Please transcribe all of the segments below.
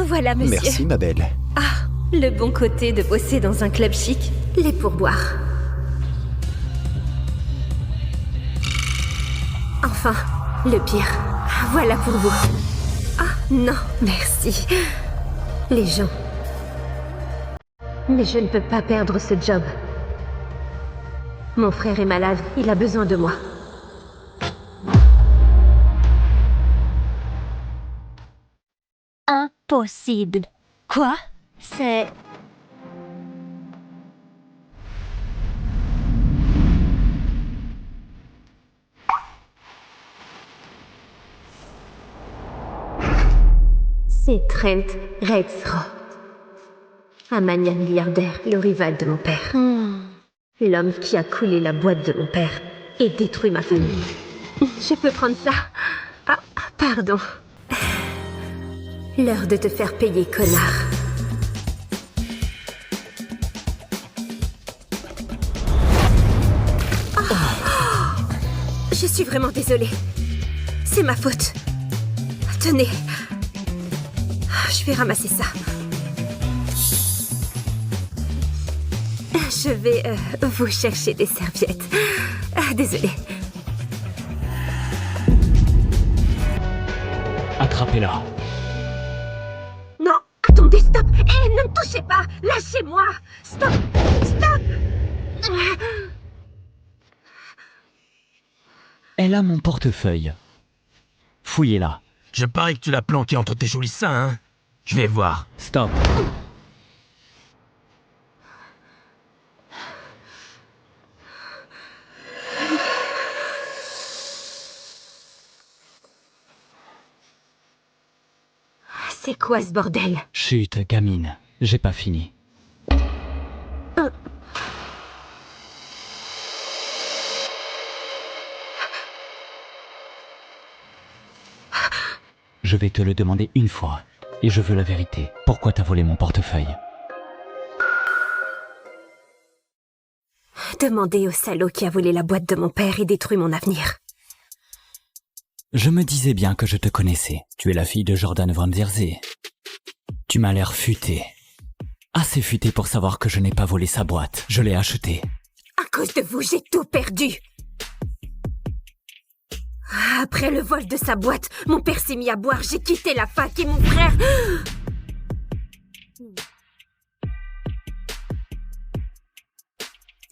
Voilà, monsieur. Merci, ma belle. Ah, le bon côté de bosser dans un club chic, les pourboires. Enfin, le pire. Voilà pour vous. Ah, non, merci. Les gens. Mais je ne peux pas perdre ce job. Mon frère est malade, il a besoin de moi. Impossible. Quoi? C'est... C'est Trent Rexroth. Un maniaque milliardaire, le rival de mon père. L'homme qui a coulé la boîte de mon père et détruit ma famille. Je peux prendre ça? Ah, pardon. L'heure de te faire payer, connard. Oh. Je suis vraiment désolée. C'est ma faute. Tenez. Je vais ramasser ça. Je vais vous chercher des serviettes. Désolée. Attrapez-la. Non, attendez, stop. Hé, ne me touchez pas. Lâchez-moi. Stop. Stop. Elle a mon portefeuille. Fouillez-la. Je parie que tu l'as planqué entre tes jolis seins, hein? Je vais voir. Stop. C'est quoi ce bordel? Chut, gamine. J'ai pas fini. Je vais te le demander une fois. Et je veux la vérité. Pourquoi t'as volé mon portefeuille? Demandez au salaud qui a volé la boîte de mon père et détruit mon avenir. Je me disais bien que je te connaissais. Tu es la fille de Jordan Van Zierzee. Tu m'as l'air futée. Assez futée pour savoir que je n'ai pas volé sa boîte. Je l'ai achetée. À cause de vous, j'ai tout perdu. Après le vol de sa boîte, mon père s'est mis à boire, j'ai quitté la fac et mon frère...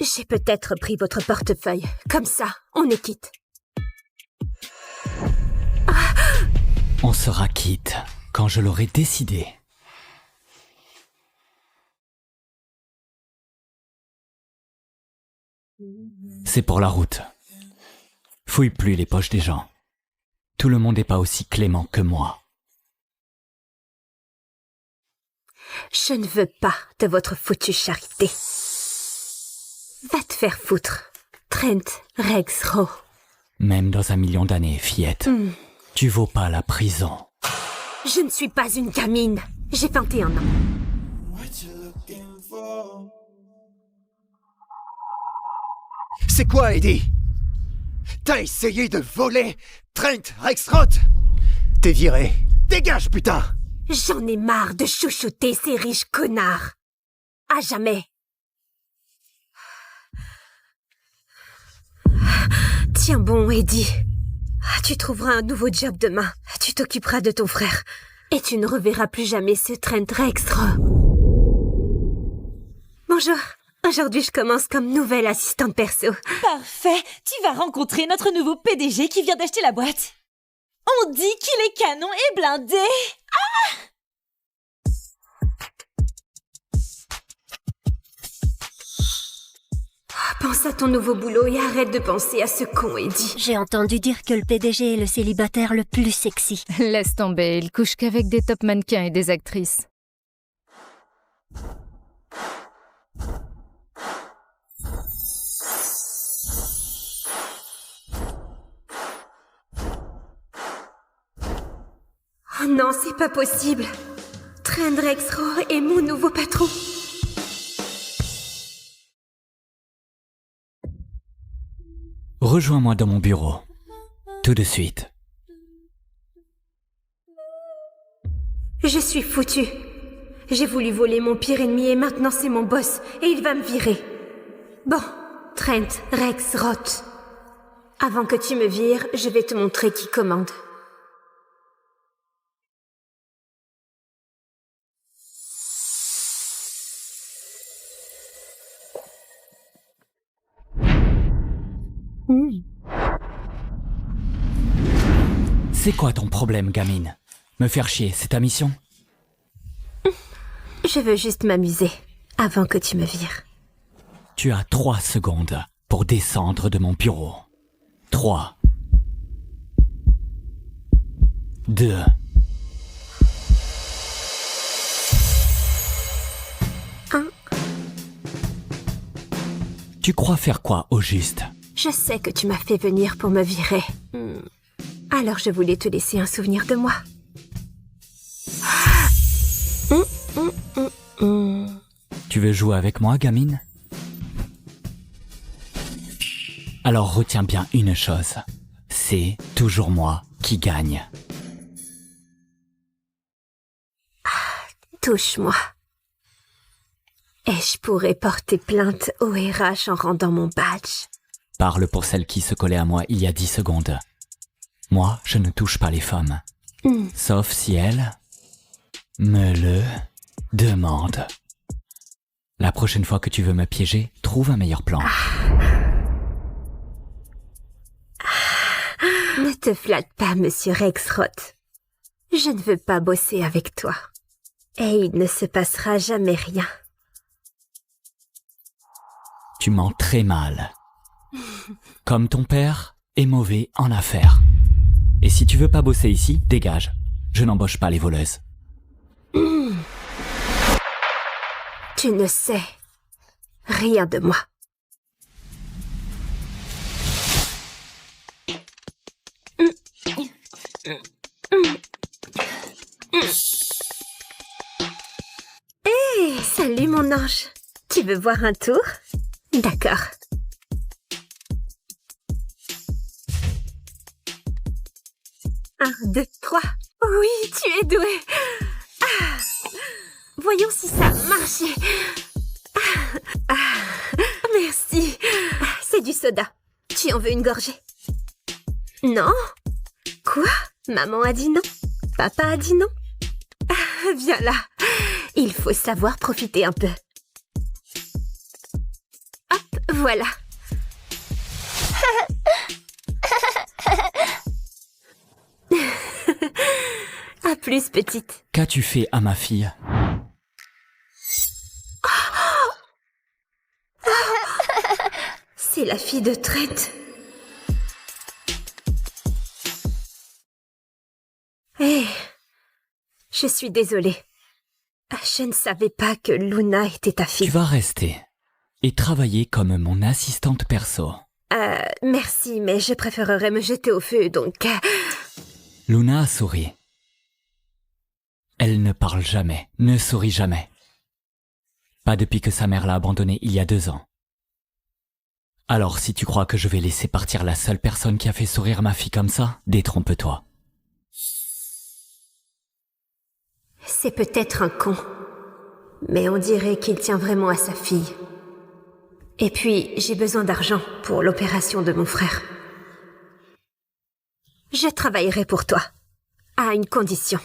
J'ai peut-être pris votre portefeuille. Comme ça, on est quitte. On sera quitte quand je l'aurai décidé. C'est pour la route. Fouille plus les poches des gens. Tout le monde n'est pas aussi clément que moi. Je ne veux pas de votre foutue charité. Va te faire foutre, Trent Rexroth. Même dans 1 million d'années, fillette, tu vaux pas la prison. Je ne suis pas une gamine. J'ai 21 ans. C'est quoi, Eddie? T'as essayé de voler Trent Rexroth? T'es viré. Dégage, putain! J'en ai marre de chouchouter ces riches connards. À jamais. Tiens bon, Eddie. Tu trouveras un nouveau job demain. Tu t'occuperas de ton frère. Et tu ne reverras plus jamais ce Trent Rexroth. Bonjour. Aujourd'hui, je commence comme nouvelle assistante perso. Parfait. Tu vas rencontrer notre nouveau PDG qui vient d'acheter la boîte. On dit qu'il est canon et blindé. Pense à ton nouveau boulot et arrête de penser à ce con, Eddie. J'ai entendu dire que le PDG est le célibataire le plus sexy. Laisse tomber, il couche qu'avec des top mannequins et des actrices. Oh non, c'est pas possible. Trent Rexroth est mon nouveau patron. Rejoins-moi dans mon bureau. Tout de suite. Je suis foutue. J'ai voulu voler mon pire ennemi et maintenant c'est mon boss et il va me virer. Bon, Trent, Rex, Roth. Avant que tu me vires, je vais te montrer qui commande. C'est quoi ton problème, gamine? Me faire chier, c'est ta mission? Je veux juste m'amuser, avant que tu me vires. Tu as 3 secondes pour descendre de mon bureau. 3. 2. Tu crois faire quoi au juste? Je sais que tu m'as fait venir pour me virer. Alors je voulais te laisser un souvenir de moi. Tu veux jouer avec moi, gamine? Alors retiens bien une chose. C'est toujours moi qui gagne. Touche-moi. Et je pourrais porter plainte au RH en rendant mon badge. Parle pour celle qui se collait à moi il y a 10 secondes. Moi, je ne touche pas les femmes. Sauf si elle me le demande. La prochaine fois que tu veux me piéger, trouve un meilleur plan. Ne te flatte pas, monsieur Rex Roth. Je ne veux pas bosser avec toi. Et il ne se passera jamais rien. Tu mens très mal. Comme ton père est mauvais en affaires. Et si tu veux pas bosser ici, dégage. Je n'embauche pas les voleuses. Tu ne sais rien de moi. Hé, salut mon ange. Tu veux voir un tour? D'accord. Un, deux, trois. Oui, tu es doué. Voyons si ça a marché. Merci. C'est du soda. Tu en veux une gorgée? Non? Quoi? Maman a dit non? Papa a dit non? Viens là. Il faut savoir profiter un peu. Hop, voilà. À plus, petite. Qu'as-tu fait à ma fille? C'est la fille de Trent. Hé, je suis désolée. Je ne savais pas que Luna était ta fille. Tu vas rester et travailler comme mon assistante perso. Merci, mais je préférerais me jeter au feu, donc... Luna a souri. Elle ne parle jamais, ne sourit jamais. Pas depuis que sa mère l'a abandonnée il y a 2 ans. Alors si tu crois que je vais laisser partir la seule personne qui a fait sourire ma fille comme ça, détrompe-toi. C'est peut-être un con, mais on dirait qu'il tient vraiment à sa fille. Et puis, j'ai besoin d'argent pour l'opération de mon frère. Je travaillerai pour toi, à une condition.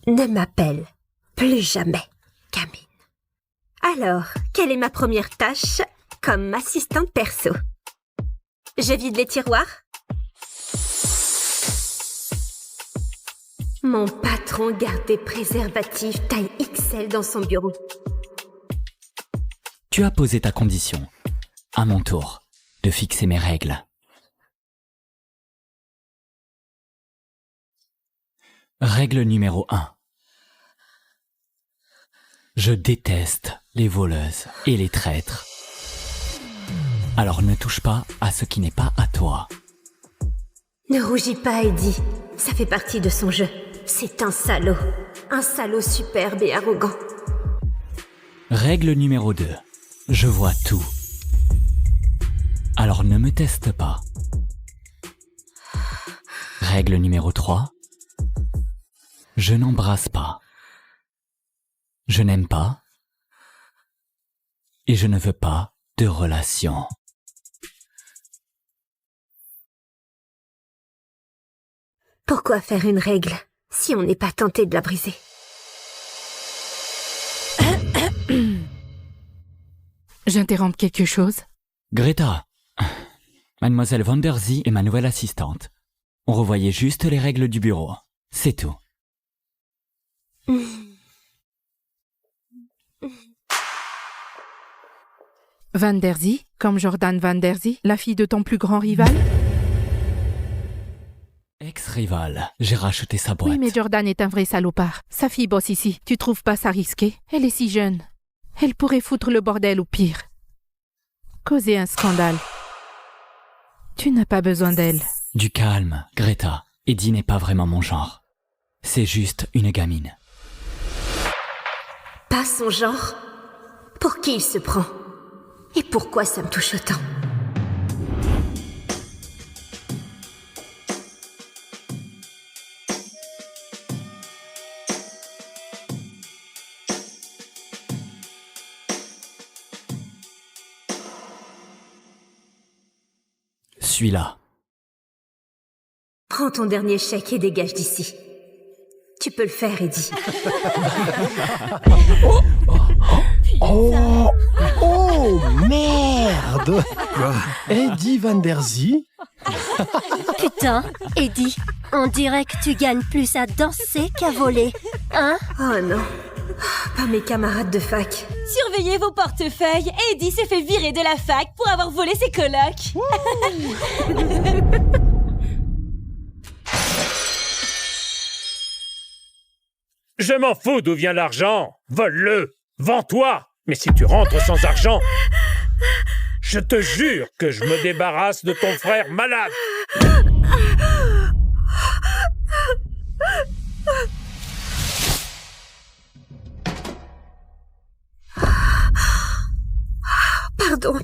Ne m'appelle plus jamais Camille. Alors, quelle est ma première tâche comme assistante perso? Je vide les tiroirs? Mon patron garde des préservatifs taille XL dans son bureau. Tu as posé ta condition. À mon tour de fixer mes règles. Règle numéro 1. Je déteste les voleuses et les traîtres. Alors ne touche pas à ce qui n'est pas à toi. Ne rougis pas, Eddie. Ça fait partie de son jeu. C'est un salaud superbe et arrogant. Règle numéro 2. Je vois tout. Alors ne me teste pas. Règle numéro 3. Je n'embrasse pas. Je n'aime pas. Et je ne veux pas de relation. Pourquoi faire une règle si on n'est pas tenté de la briser? J'interromps quelque chose? Greta, Mademoiselle Van Der Zee est ma nouvelle assistante. On revoyait juste les règles du bureau. C'est tout. Van Der Zee, comme Jordan Van Der Zee, la fille de ton plus grand rival? Ex-rival, j'ai racheté sa boîte. Oui, mais Jordan est un vrai salopard. Sa fille bosse ici. Tu trouves pas ça risqué? Elle est si jeune. Elle pourrait foutre le bordel ou pire. Causer un scandale. Tu n'as pas besoin d'elle. Du calme, Greta. Eddie n'est pas vraiment mon genre. C'est juste une gamine. Pas son genre? Pour qui il se prend? Et pourquoi ça me touche autant? Suis-là. Prends ton dernier chèque et dégage d'ici. Tu peux le faire, Eddie. Oh, merde! Eddie Van Der Zee? Putain, Eddie, on dirait que tu gagnes plus à danser qu'à voler. Hein? Oh non. Pas mes camarades de fac. Surveillez vos portefeuilles. Eddie s'est fait virer de la fac pour avoir volé ses colocs. Je m'en fous d'où vient l'argent. Vole-le. Vends-toi. Mais si tu rentres sans argent, je te jure que je me débarrasse de ton frère malade. Pardon.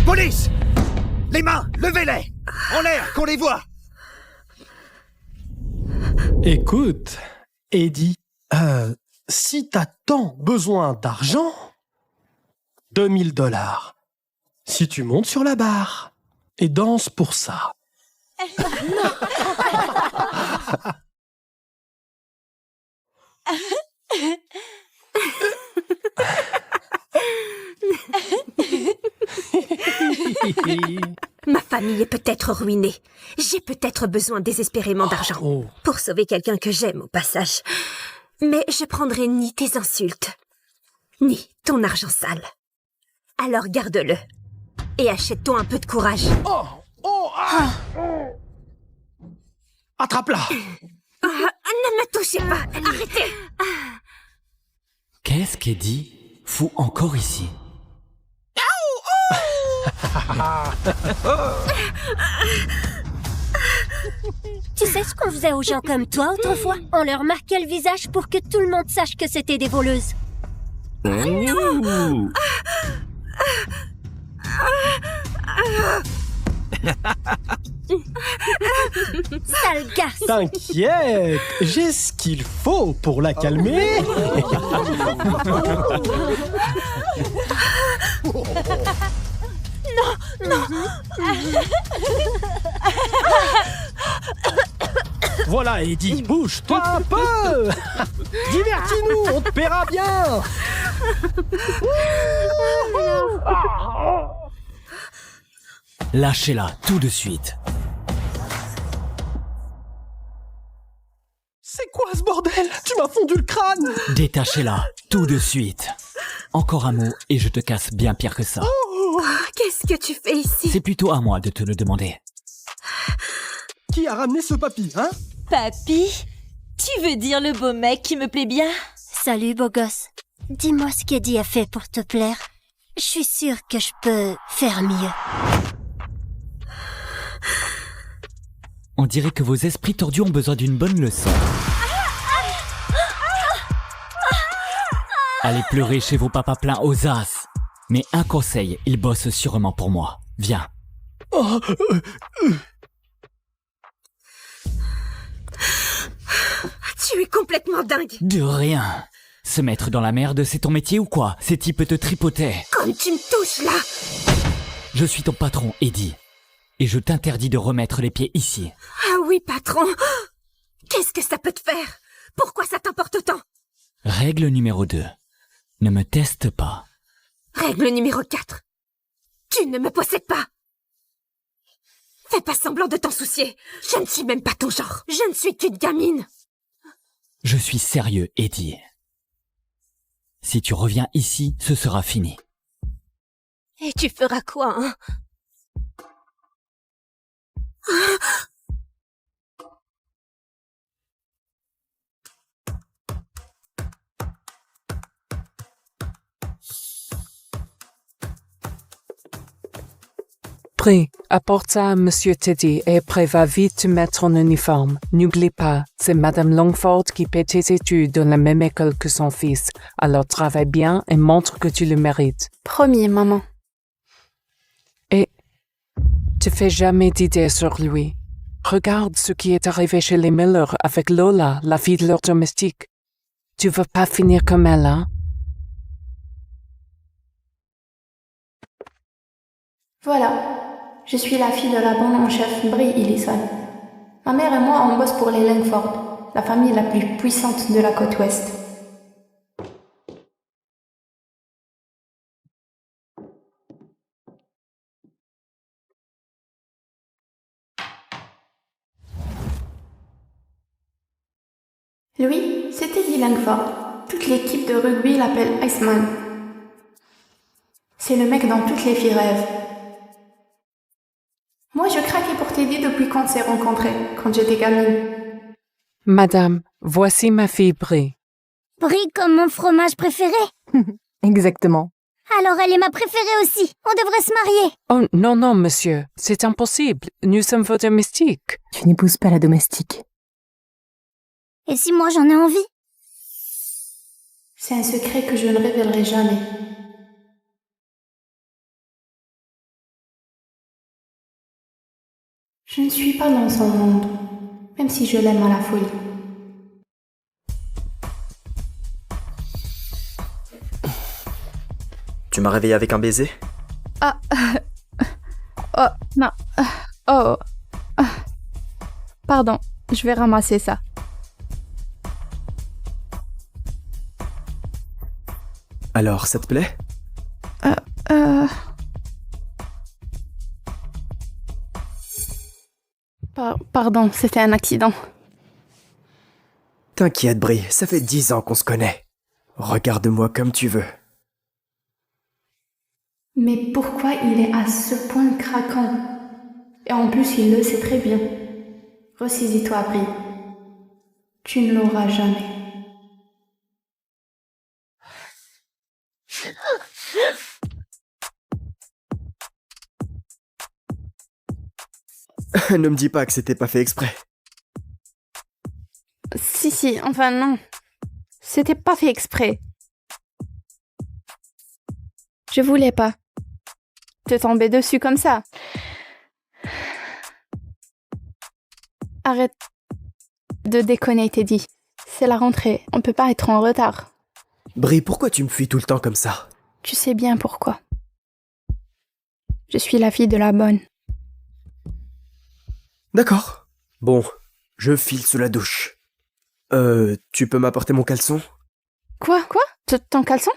Police! Les mains, levez-les! En l'air, qu'on les voit! Écoute, Eddie, si t'as tant besoin d'argent, 2000 $. Si tu montes sur la barre et danses pour ça. Ma famille est peut-être ruinée. J'ai peut-être besoin désespérément d'argent. Oh. Pour sauver quelqu'un que j'aime au passage. Mais je prendrai ni tes insultes, ni ton argent sale. Alors garde-le. Et achète-toi un peu de courage. Attrape-la! Ne me touchez pas. Arrêtez. Qu'est-ce qu'Eddie fout encore ici? Tu sais ce qu'on faisait aux gens comme toi autrefois? On leur marquait le visage pour que tout le monde sache que c'était des voleuses. Sale garce! T'inquiète, j'ai ce qu'il faut pour la calmer. Voilà, Eddie, bouge-toi un peu. Divertis-nous, on te paiera bien. Lâchez-la tout de suite. C'est quoi ce bordel? Tu m'as fondu le crâne. Détachez-la tout de suite. Encore un mot et je te casse bien pire que ça. Qu'est-ce que tu fais ici? C'est plutôt à moi de te le demander. Qui a ramené ce papy, hein? Papy? Tu veux dire le beau mec qui me plaît bien? Salut, beau gosse. Dis-moi ce qu'Eddie a fait pour te plaire. Je suis sûre que je peux faire mieux. On dirait que vos esprits tordus ont besoin d'une bonne leçon. Allez pleurer chez vos papas pleins aux as. Mais un conseil, ils bossent sûrement pour moi. Viens. Tu es complètement dingue. De rien. Se mettre dans la merde, c'est ton métier ou quoi? Ces types te tripotaient. Comme tu me touches là. Je suis ton patron, Eddie. Et je t'interdis de remettre les pieds ici. Ah oui, patron. Qu'est-ce que ça peut te faire? Pourquoi ça t'importe autant? Règle numéro 2. Ne me teste pas. Règle numéro 4. Tu ne me possèdes pas. Fais pas semblant de t'en soucier. Je ne suis même pas ton genre. Je ne suis qu'une gamine. Je suis sérieux, Eddie. Si tu reviens ici, ce sera fini. Et tu feras quoi, hein? Pris, apporte ça à Monsieur Teddy et prévois vite te mettre en uniforme. N'oublie pas, c'est Madame Longford qui paie tes études dans la même école que son fils. Alors travaille bien et montre que tu le mérites. Promis, maman. Et te fais jamais d'idées sur lui. Regarde ce qui est arrivé chez les Miller avec Lola, la fille de leur domestique. Tu veux pas finir comme elle, hein? Voilà. Je suis la fille de la bonne en chef Brie Ellison. Ma mère et moi, on bosse pour les Langford, la famille la plus puissante de la côte ouest. Lui, c'est Teddy Langford. Toute l'équipe de rugby l'appelle Iceman. C'est le mec dont toutes les filles rêvent. Moi, je craquais pour Teddy depuis qu'on s'est rencontrés, quand j'étais gamine. Madame, voici ma fille Brie. Brie comme mon fromage préféré? Exactement. Alors elle est ma préférée aussi. On devrait se marier. Oh, non, non, monsieur. C'est impossible. Nous sommes vos domestiques. Tu n'épouses pas la domestique. Et si moi j'en ai envie? C'est un secret que je ne révélerai jamais. Je ne suis pas dans son monde, même si je l'aime à la folie. Tu m'as réveillé avec un baiser? Oh, non. Oh. Pardon, je vais ramasser ça. Alors, ça te plaît? Pardon, c'était un accident. T'inquiète, Brie, ça fait 10 ans qu'on se connaît. Regarde-moi comme tu veux. Mais pourquoi il est à ce point craquant? Et en plus, il le sait très bien. Ressaisis-toi, Brie. Tu ne l'auras jamais. Ne me dis pas que c'était pas fait exprès. Si, enfin non. C'était pas fait exprès. Je voulais pas te tomber dessus comme ça. Arrête de déconner, Teddy. C'est la rentrée, on peut pas être en retard. Brie, pourquoi tu me fuis tout le temps comme ça? Tu sais bien pourquoi. Je suis la fille de la bonne. D'accord. Bon, je file sous la douche. Tu peux m'apporter mon caleçon? Quoi? Ton caleçon?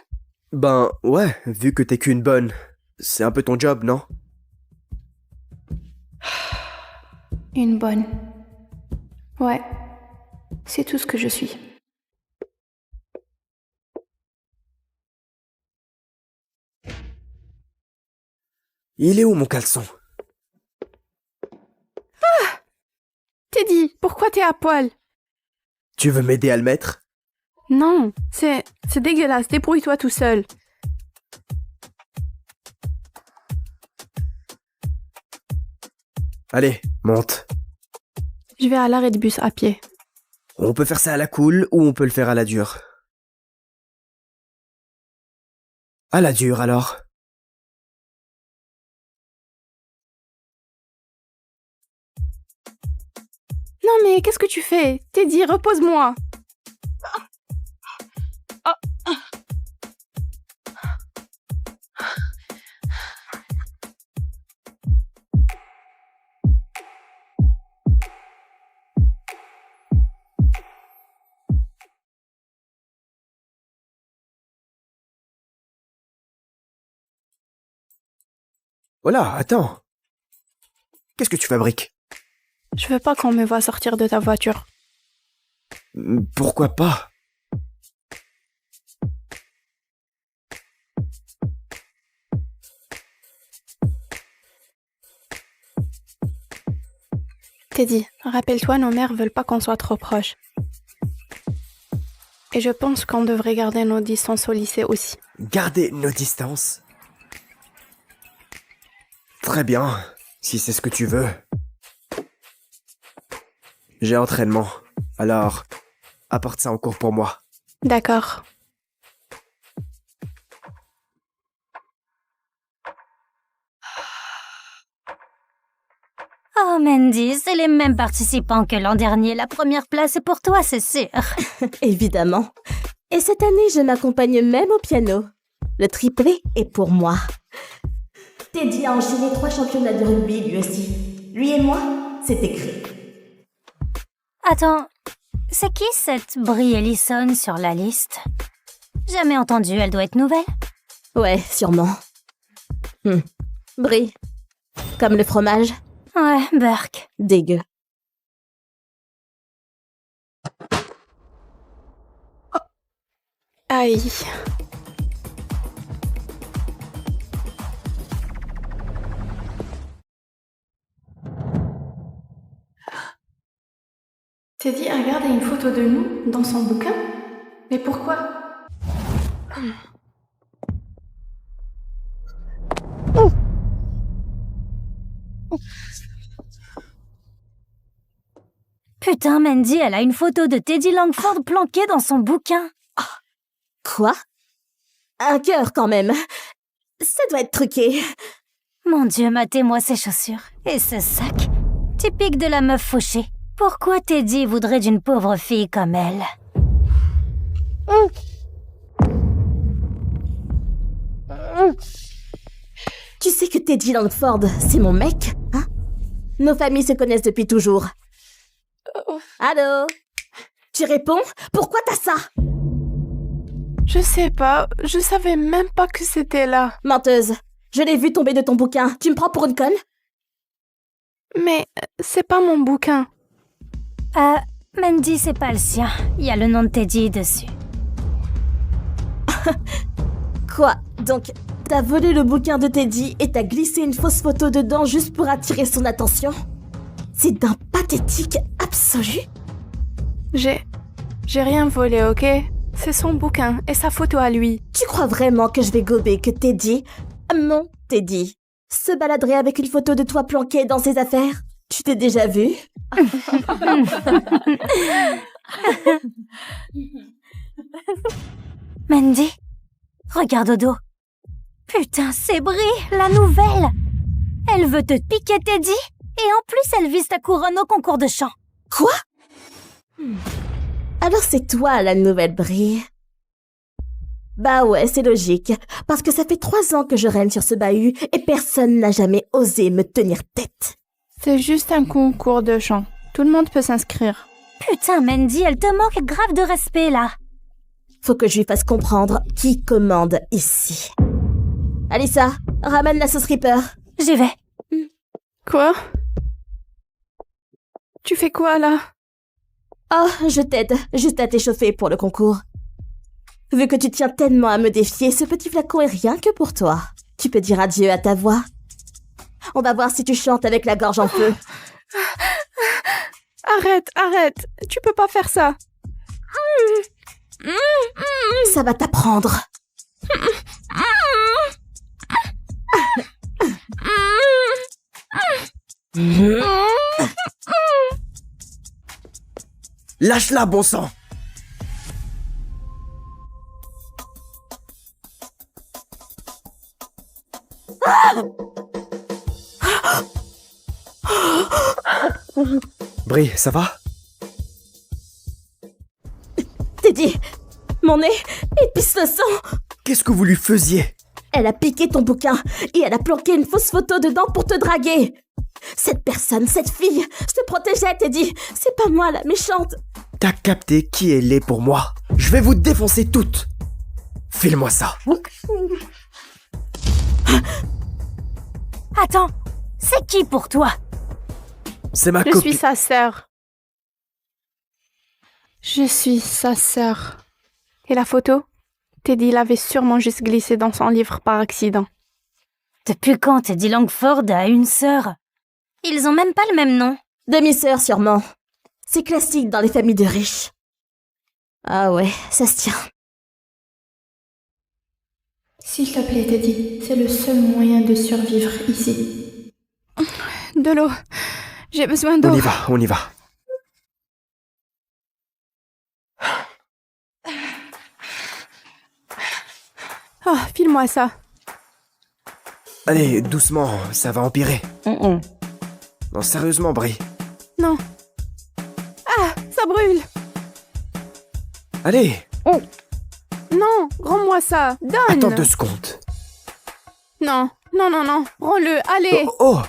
Ben, ouais, vu que t'es qu'une bonne. C'est un peu ton job, non? Une bonne. Ouais. C'est tout ce que je suis. Il est où mon caleçon? Ah! Teddy, pourquoi t'es à poil? Tu veux m'aider à le mettre? Non, c'est dégueulasse, débrouille-toi tout seul. Allez, monte. Je vais à l'arrêt de bus à pied. On peut faire ça à la cool ou on peut le faire à la dure. À la dure alors. Non mais qu'est-ce que tu fais? Teddy, repose-moi. Oh là, attends. Qu'est-ce que tu fabriques? Je veux pas qu'on me voie sortir de ta voiture. Pourquoi pas? Teddy, rappelle-toi, nos mères veulent pas qu'on soit trop proches. Et je pense qu'on devrait garder nos distances au lycée aussi. Garder nos distances? Très bien, si c'est ce que tu veux. J'ai entraînement, alors apporte ça en cours pour moi. D'accord. Oh Mandy, c'est les mêmes participants que l'an dernier. La première place est pour toi, c'est sûr. Évidemment. Et cette année, je m'accompagne même au piano. Le triplé est pour moi. Teddy a enchaîné 3 championnats de rugby, lui aussi. Lui et moi, c'est écrit. Attends, c'est qui cette Brie Ellison sur la liste? Jamais entendue, elle doit être nouvelle. Ouais, sûrement. Brie. Comme le fromage. Ouais, Burke. Dégueu. Aïe. Teddy a regardé une photo de nous dans son bouquin? Mais pourquoi? Putain, Mandy, elle a une photo de Teddy Langford planquée dans son bouquin. Quoi? Un cœur, quand même. Ça doit être truqué. Mon Dieu, matez-moi ces chaussures. Et ce sac. Typique de la meuf fauchée. Pourquoi Teddy voudrait d'une pauvre fille comme elle? Tu sais que Teddy Langford, c'est mon mec, hein? Nos familles se connaissent depuis toujours. Allô? Tu réponds? Pourquoi t'as ça? Je sais pas, je savais même pas que c'était là. Menteuse, je l'ai vu tomber de ton bouquin. Tu me prends pour une conne? Mais c'est pas mon bouquin. Mandy, c'est pas le sien. Il y a le nom de Teddy dessus. Quoi? Donc, t'as volé le bouquin de Teddy et t'as glissé une fausse photo dedans juste pour attirer son attention? C'est d'un pathétique absolu. J'ai rien volé, ok? C'est son bouquin et sa photo à lui. Tu crois vraiment que je vais gober que Teddy, mon Teddy, se baladerait avec une photo de toi planquée dans ses affaires? Tu t'es déjà vu? Mandy, regarde au dos. Putain, c'est Brie, la nouvelle. Elle veut te piquer Teddy et en plus elle vise ta couronne au concours de chant. Quoi? Alors c'est toi la nouvelle Brie. Bah ouais, c'est logique, parce que ça fait 3 ans que je règne sur ce bahut et personne n'a jamais osé me tenir tête. C'est juste un concours de chant. Tout le monde peut s'inscrire. Putain, Mandy, elle te manque grave de respect, là. Faut que je lui fasse comprendre qui commande ici. Alyssa, ramène la sauce Reaper. J'y vais. Quoi? Tu fais quoi, là? Oh, je t'aide, juste à t'échauffer pour le concours. Vu que tu tiens tellement à me défier, ce petit flacon est rien que pour toi. Tu peux dire adieu à ta voix. On va voir si tu chantes avec la gorge en feu. Arrête, tu peux pas faire ça. Ça va t'apprendre. Lâche-la, bon sang! Brie, ça va? Teddy, mon nez, il pisse le sang. Qu'est-ce que vous lui faisiez? Elle a piqué ton bouquin et elle a planqué une fausse photo dedans pour te draguer. Cette personne, cette fille, se protégeait, Teddy. C'est pas moi la méchante. T'as capté qui elle est pour moi? Je vais vous défoncer toutes. File-moi ça. Attends, c'est qui pour toi? C'est ma Je copine. suis sa sœur. Je suis sa sœur. Et la photo? Teddy l'avait sûrement juste glissée dans son livre par accident. Depuis quand Teddy Langford a une sœur? Ils ont même pas le même nom. Demi-sœur, sûrement. C'est classique dans les familles de riches. Ah ouais, ça se tient. S'il te plaît, Teddy, c'est le seul moyen de survivre ici. De l'eau. J'ai besoin d'eau. On y va. Oh, file-moi ça. Allez, doucement, ça va empirer. Non, sérieusement, Brie. Non. Ah, ça brûle. Allez, Non, rends-moi ça. Donne. attends 2 secondes. Non, non, non, non. Rends-le, allez. Oh.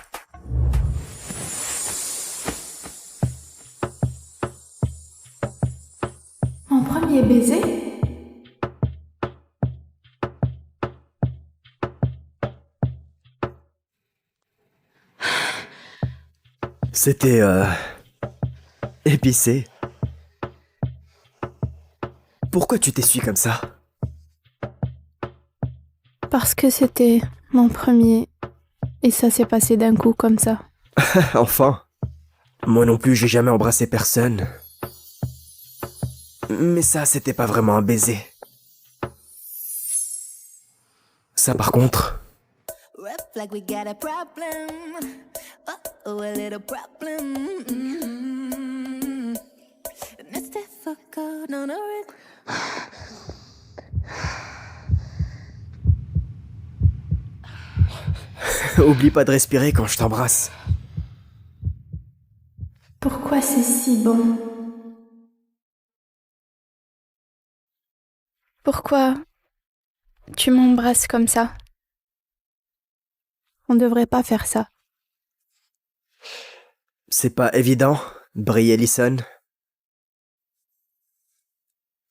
Mon premier baiser? C'était, épicé. Pourquoi tu t'essuies comme ça? Parce que c'était mon premier. Et ça s'est passé d'un coup comme ça. Enfin. Moi non plus, j'ai jamais embrassé personne. Mais ça, c'était pas vraiment un baiser. Ça, par contre... Oublie pas de respirer quand je t'embrasse. Pourquoi c'est si bon? Pourquoi tu m'embrasses comme ça? On devrait pas faire ça. C'est pas évident, Brie Ellison.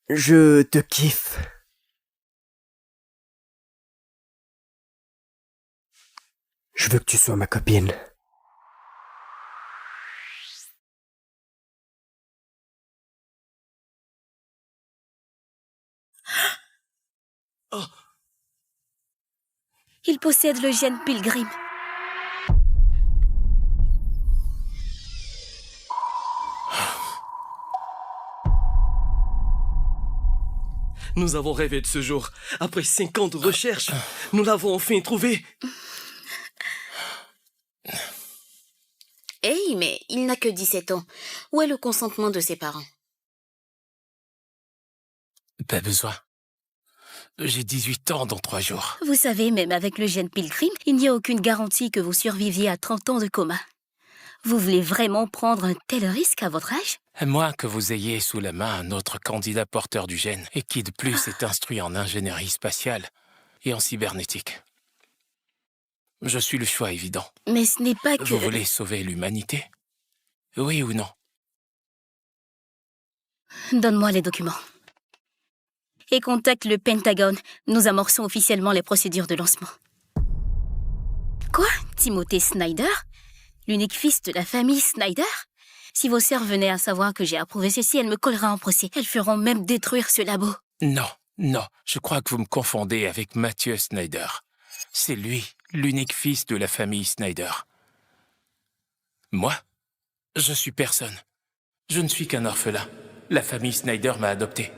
Je te kiffe. Je veux que tu sois ma copine. Il possède le gène Pilgrim. Nous avons rêvé de ce jour. Après 5 ans de recherche, nous l'avons enfin trouvé. Hey, mais il n'a que 17 ans. Où est le consentement de ses parents? Pas besoin. J'ai 18 ans dans 3 jours. Vous savez, même avec le gène Pilgrim, il n'y a aucune garantie que vous surviviez à 30 ans de coma. Vous voulez vraiment prendre un tel risque à votre âge? À moins que vous ayez sous la main un autre candidat porteur du gène et qui de plus est instruit en ingénierie spatiale et en cybernétique. Je suis le choix évident. Mais ce n'est pas que... Vous voulez sauver l'humanité? Oui ou non? Donne-moi les documents. Et contacte le Pentagone. Nous amorçons officiellement les procédures de lancement. Quoi? Timothée Snyder? L'unique fils de la famille Snyder? Si vos sœurs venaient à savoir que j'ai approuvé ceci, elles me colleraient en procès. Elles feront même détruire ce labo. Non, je crois que vous me confondez avec Mathieu Snyder. C'est lui, l'unique fils de la famille Snyder. Moi, je suis personne. Je ne suis qu'un orphelin. La famille Snyder m'a adopté.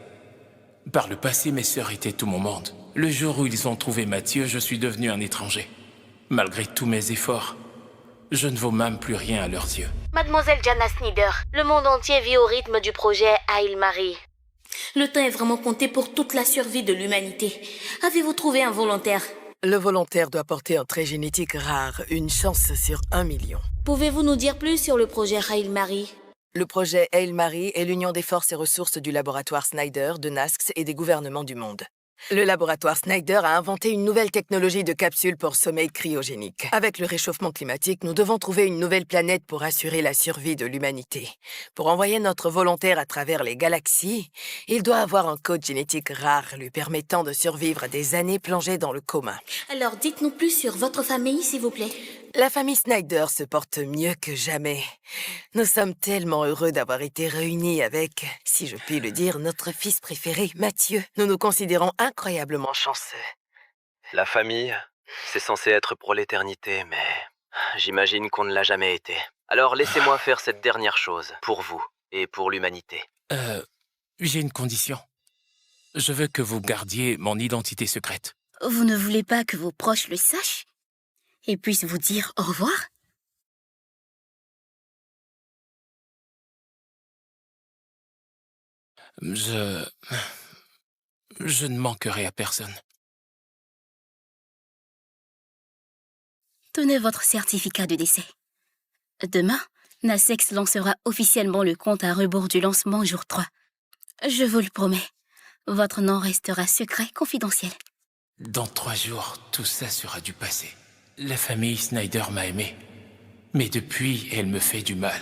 Par le passé, mes sœurs étaient tout mon monde. Le jour où ils ont trouvé Mathieu, je suis devenu un étranger. Malgré tous mes efforts, je ne vaux même plus rien à leurs yeux. Mademoiselle Jana Snyder, le monde entier vit au rythme du projet Hail Mary. Le temps est vraiment compté pour toute la survie de l'humanité. Avez-vous trouvé un volontaire? Le volontaire doit porter un trait génétique rare, une chance sur 1 million. Pouvez-vous nous dire plus sur le projet Hail Mary? Le projet Hail Mary est l'union des forces et ressources du laboratoire Snyder, de NASCS et des gouvernements du monde. Le laboratoire Snyder a inventé une nouvelle technologie de capsule pour sommeil cryogénique. Avec le réchauffement climatique, nous devons trouver une nouvelle planète pour assurer la survie de l'humanité. Pour envoyer notre volontaire à travers les galaxies, il doit avoir un code génétique rare lui permettant de survivre des années plongées dans le coma. Alors dites-nous plus sur votre famille, s'il vous plaît. La famille Snyder se porte mieux que jamais. Nous sommes tellement heureux d'avoir été réunis avec, si je puis le dire, notre fils préféré, Mathieu. Nous nous considérons incroyablement chanceux. La famille, c'est censé être pour l'éternité, mais j'imagine qu'on ne l'a jamais été. Alors laissez-moi faire cette dernière chose, pour vous et pour l'humanité. J'ai une condition. Je veux que vous gardiez mon identité secrète. Vous ne voulez pas que vos proches le sachent et puissent vous dire au revoir? Je ne manquerai à personne. Tenez votre certificat de décès. Demain, Nasex lancera officiellement le compte à rebours du lancement jour 3. Je vous le promets, votre nom restera secret, confidentiel. Dans 3 jours, tout ça sera du passé. La famille Snyder m'a aimé. Mais depuis, elle me fait du mal.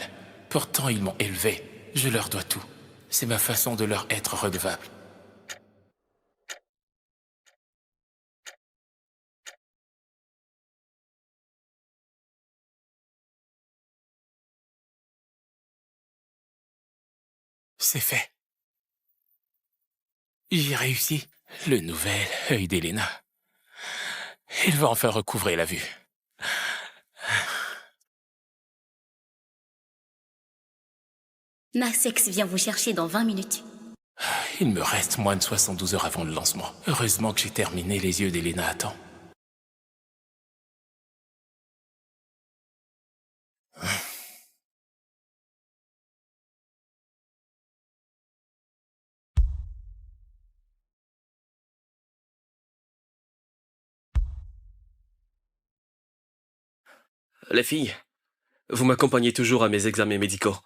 Pourtant, ils m'ont élevé. Je leur dois tout. C'est ma façon de leur être redevable. C'est fait. J'ai réussi. Le nouvel œil d'Elena. Il va enfin recouvrer la vue. Nasex vient vous chercher dans 20 minutes. Il me reste moins de 72 heures avant le lancement. Heureusement que j'ai terminé les yeux d'Elena à temps. Les filles, vous m'accompagnez toujours à mes examens médicaux.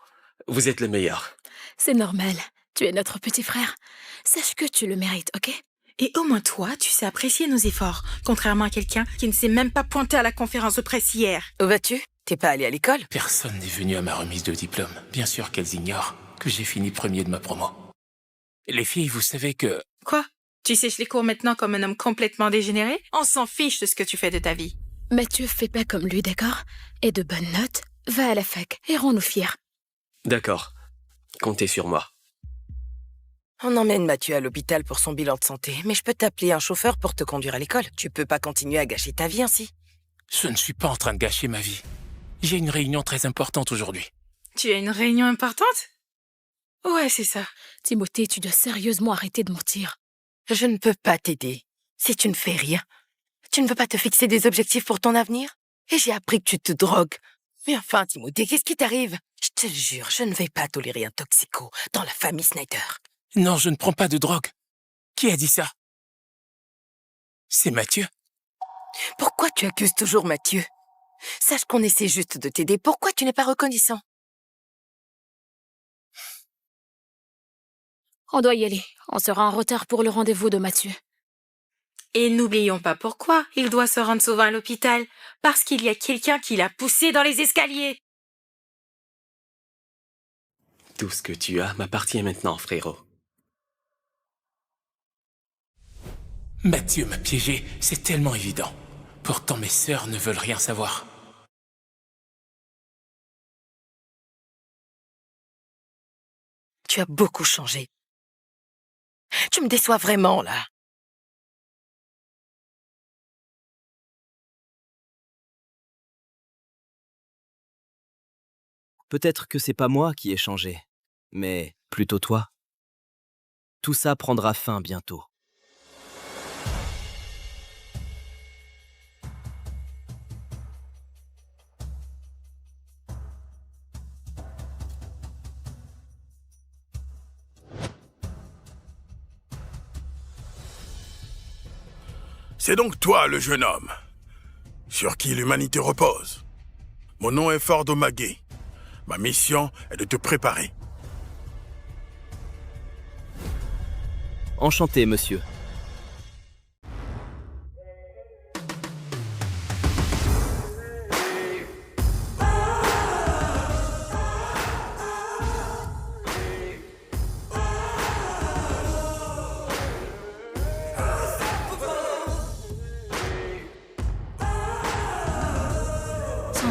Vous êtes les meilleurs. C'est normal. Tu es notre petit frère. Sache que tu le mérites, ok? Et au moins toi, tu sais apprécier nos efforts, contrairement à quelqu'un qui ne s'est même pas pointé à la conférence de presse hier. Où vas-tu? T'es pas allé à l'école? Personne n'est venu à ma remise de diplôme. Bien sûr qu'elles ignorent que j'ai fini premier de ma promo. Les filles, vous savez que... Quoi? Tu sèches les cours maintenant comme un homme complètement dégénéré? On s'en fiche de ce que tu fais de ta vie. Mathieu, fais pas comme lui, d'accord? Et de bonnes notes, va à la fac et rends-nous fiers. D'accord. Comptez sur moi. On emmène Mathieu à l'hôpital pour son bilan de santé, mais je peux t'appeler un chauffeur pour te conduire à l'école. Tu peux pas continuer à gâcher ta vie ainsi. Je ne suis pas en train de gâcher ma vie. J'ai une réunion très importante aujourd'hui. Tu as une réunion importante? Ouais, c'est ça. Timothée, tu dois sérieusement arrêter de mentir. Je ne peux pas t'aider. Si tu ne fais rien, tu ne veux pas te fixer des objectifs pour ton avenir? Et j'ai appris que tu te drogues. Mais enfin, Timothée, qu'est-ce qui t'arrive? Je te le jure, je ne vais pas tolérer un toxico dans la famille Snyder. Non, je ne prends pas de drogue. Qui a dit ça? C'est Mathieu. Pourquoi tu accuses toujours Mathieu? Sache qu'on essaie juste de t'aider. Pourquoi tu n'es pas reconnaissant? On doit y aller. On sera en retard pour le rendez-vous de Mathieu. Et n'oublions pas pourquoi il doit se rendre souvent à l'hôpital. Parce qu'il y a quelqu'un qui l'a poussé dans les escaliers. Tout ce que tu as m'appartient maintenant, frérot. Mathieu m'a piégé, c'est tellement évident. Pourtant mes sœurs ne veulent rien savoir. Tu as beaucoup changé. Tu me déçois vraiment, là. Peut-être que c'est pas moi qui ai changé, mais plutôt toi. Tout ça prendra fin bientôt. C'est donc toi, le jeune homme, sur qui l'humanité repose. Mon nom est Ford Omagé. Ma mission est de te préparer. Enchanté, monsieur.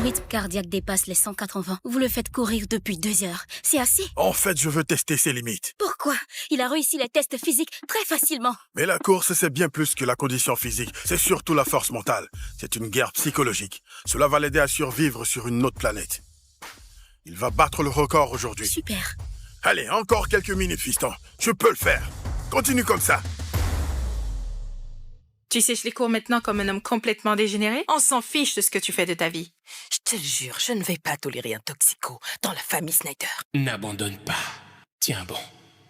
Son rythme cardiaque dépasse les 180. Vous le faites courir depuis 2 heures. C'est assez? En fait, je veux tester ses limites. Pourquoi? Il a réussi les tests physiques très facilement. Mais la course, c'est bien plus que la condition physique. C'est surtout la force mentale. C'est une guerre psychologique. Cela va l'aider à survivre sur une autre planète. Il va battre le record aujourd'hui. Super. Allez, encore quelques minutes, fiston. Je peux le faire. Continue comme ça. Tu sèches les cours maintenant comme un homme complètement dégénéré? On s'en fiche de ce que tu fais de ta vie. Je te le jure, je ne vais pas tolérer un toxico dans la famille Snyder. N'abandonne pas. Tiens bon.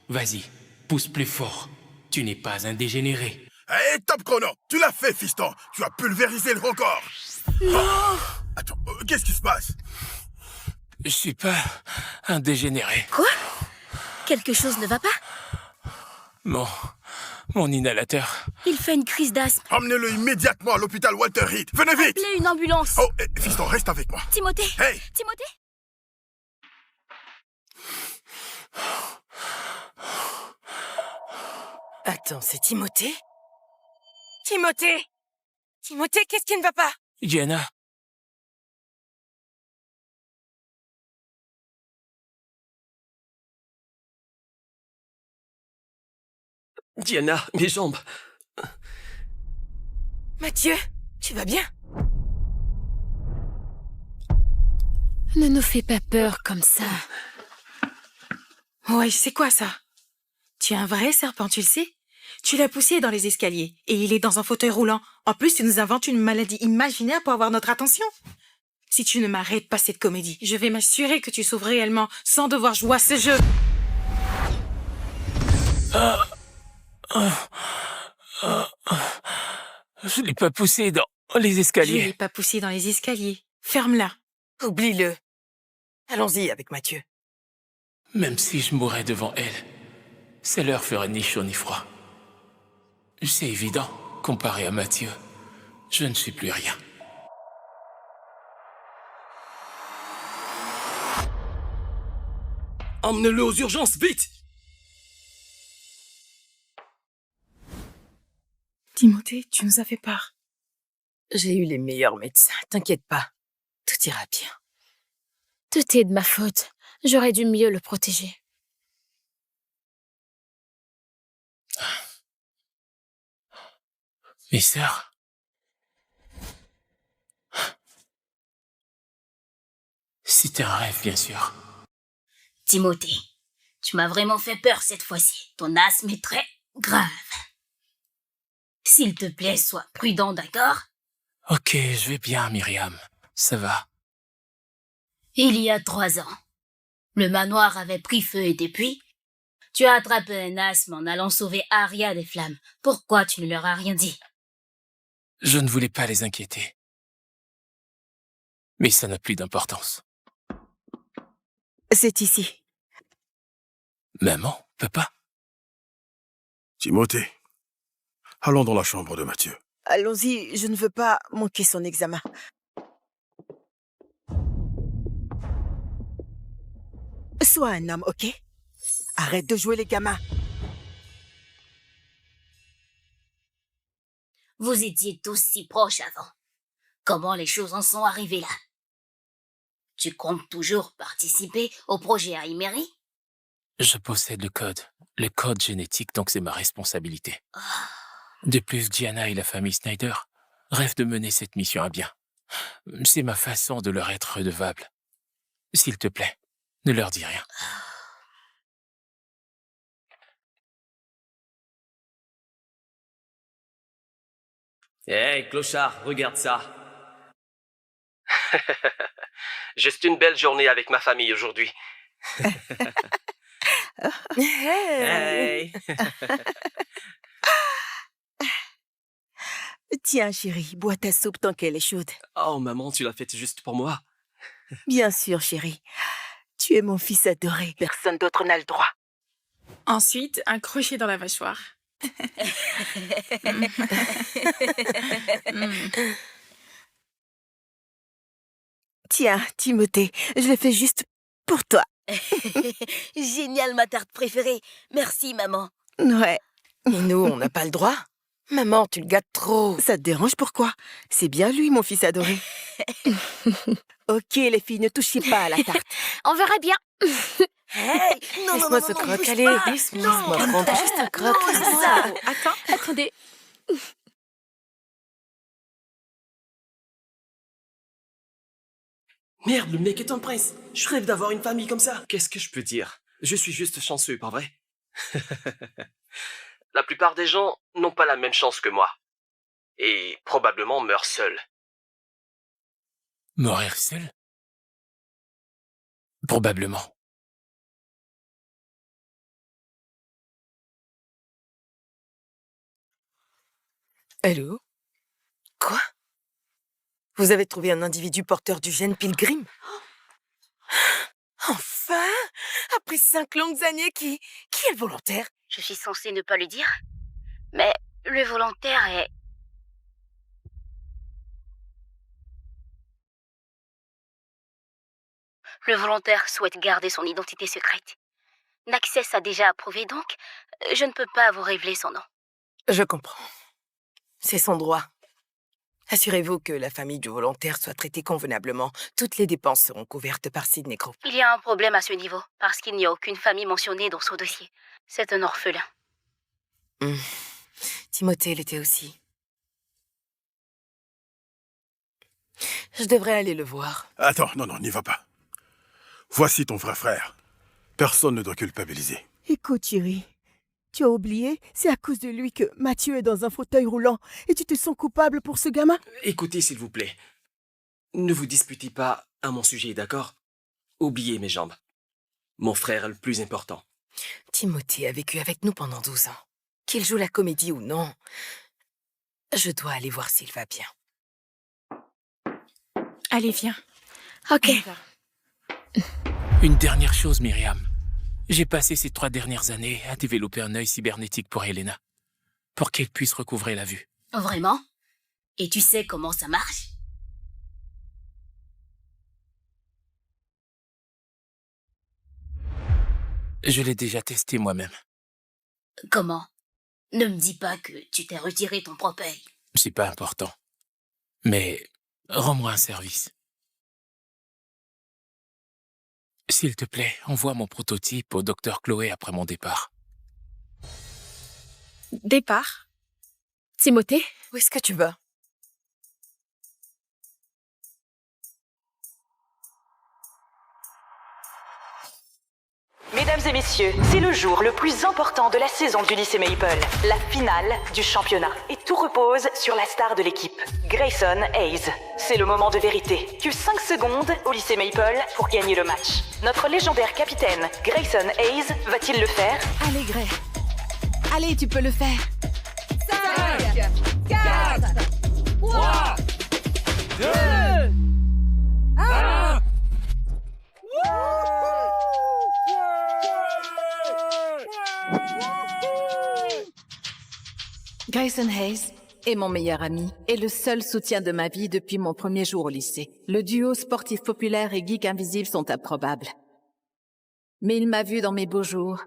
Vas-y, pousse plus fort. Tu n'es pas un dégénéré. Hé, top chrono. Tu l'as fait, fiston. Tu as pulvérisé le record. Non. Attends, qu'est-ce qui se passe? Je suis pas un dégénéré. Quoi? Quelque chose ne va pas? Mon inhalateur. Il fait une crise d'asthme. Emmenez-le immédiatement à l'hôpital Walter Reed. Venez vite! Appelez une ambulance. Oh, fiston, reste avec moi. Timothée. Hey! Timothée? Attends, c'est Timothée? Timothée! Timothée, qu'est-ce qui ne va pas? Diana. Diana, mes jambes. Mathieu, tu vas bien? Ne nous fais pas peur comme ça. Ouais, c'est quoi ça? Tu es un vrai serpent, tu le sais? Tu l'as poussé dans les escaliers et il est dans un fauteuil roulant. En plus, tu nous inventes une maladie imaginaire pour avoir notre attention. Si tu ne m'arrêtes pas cette comédie, je vais m'assurer que tu sauves réellement sans devoir jouer à ce jeu. Je l'ai pas poussé dans les Je escaliers. l'ai pas poussé dans les escaliers. Ferme-la. Oublie-le. Allons-y avec Mathieu. Même si je mourais devant elle, ça leur ferait ni chaud ni froid. C'est évident, comparé à Mathieu, je ne suis plus rien. Emmenez-le aux urgences, vite! Timothée, tu nous as fait peur. J'ai eu les meilleurs médecins, t'inquiète pas. Tout ira bien. Tout est de ma faute. J'aurais dû mieux le protéger. Mes sœurs. C'était un rêve, bien sûr. Timothée, tu m'as vraiment fait peur cette fois-ci. Ton asthme est très grave. S'il te plaît, sois prudent, d'accord? Ok, je vais bien, Myriam. Ça va. Il y a 3 ans, le manoir avait pris feu et depuis, tu as attrapé un asthme en allant sauver Arya des flammes. Pourquoi tu ne leur as rien dit? Je ne voulais pas les inquiéter. Mais ça n'a plus d'importance. C'est ici. Maman, papa. Timothée, allons dans la chambre de Mathieu. Allons-y, je ne veux pas manquer son examen. Sois un homme, ok? Arrête de jouer les gamins. Vous étiez tous si proches avant. Comment les choses en sont arrivées là? Tu comptes toujours participer au projet Aimeri? Je possède le code génétique, donc c'est ma responsabilité. De plus, Diana et la famille Snyder rêvent de mener cette mission à bien. C'est ma façon de leur être redevable. S'il te plaît, ne leur dis rien. Hey, clochard, regarde ça. Juste une belle journée avec ma famille aujourd'hui. Hey. Tiens, chérie, bois ta soupe tant qu'elle est chaude. Oh, maman, tu l'as faite juste pour moi. Bien sûr, chérie. Tu es mon fils adoré. Personne d'autre n'a le droit. Ensuite, un crochet dans la mâchoire. Tiens, Timothée, je l'ai fait juste pour toi. Génial, ma tarte préférée. Merci, maman. Ouais. Et nous, on n'a pas le droit. Maman, tu le gâtes trop. Ça te dérange pourquoi? C'est bien lui, mon fils adoré. Ok, les filles, ne touchez pas à la tarte. On verra bien. Hey, laisse-moi ce croc, allez. Laisse-moi prendre juste un croc. C'est ça. Attendez. Merde, le mec est un prince. Je rêve d'avoir une famille comme ça. Qu'est-ce que je peux dire? Je suis juste chanceux, pas vrai? La plupart des gens n'ont pas la même chance que moi. Et probablement meurent seuls. Mourir seul? Probablement. Allô? Quoi? Vous avez trouvé un individu porteur du gène Pilgrim? Enfin! Après 5 longues années, qui est le volontaire? Je suis censée ne pas le dire, mais le volontaire est... Le volontaire souhaite garder son identité secrète. Naxxes a déjà approuvé, donc je ne peux pas vous révéler son nom. Je comprends. C'est son droit. Assurez-vous que la famille du volontaire soit traitée convenablement. Toutes les dépenses seront couvertes par Sydney Group. Il y a un problème à ce niveau, parce qu'il n'y a aucune famille mentionnée dans son dossier. C'est un orphelin. Timothée l'était aussi. Je devrais aller le voir. Attends, non, n'y va pas. Voici ton vrai frère. Personne ne doit culpabiliser. Écoute, Thierry. Tu as oublié? C'est à cause de lui que Mathieu est dans un fauteuil roulant et tu te sens coupable pour ce gamin? Écoutez, s'il vous plaît. Ne vous disputez pas à mon sujet, d'accord? Oubliez mes jambes. Mon frère est le plus important. Timothée a vécu avec nous pendant 12 ans. Qu'il joue la comédie ou non, je dois aller voir s'il va bien. Allez, viens. Ok. Une dernière chose, Myriam. J'ai passé ces 3 dernières années à développer un œil cybernétique pour Helena, pour qu'elle puisse recouvrer la vue. Vraiment? Et tu sais comment ça marche? Je l'ai déjà testé moi-même. Comment? Ne me dis pas que tu t'es retiré ton propre œil. C'est pas important. Mais rends-moi un service. S'il te plaît, envoie mon prototype au docteur Chloé après mon départ. Départ? Timothée? Où est-ce que tu vas? Mesdames et messieurs, c'est le jour le plus important de la saison du lycée Maple, la finale du championnat. Et tout repose sur la star de l'équipe, Grayson Hayes. C'est le moment de vérité. Que 5 secondes au lycée Maple pour gagner le match. Notre légendaire capitaine, Grayson Hayes, va-t-il le faire? Allez, Gray. Allez, tu peux le faire. 5, 4, 3, 2, 1... Grayson Hayes est mon meilleur ami et le seul soutien de ma vie depuis mon premier jour au lycée. Le duo sportif populaire et geek invisible sont improbables. Mais il m'a vu dans mes beaux jours,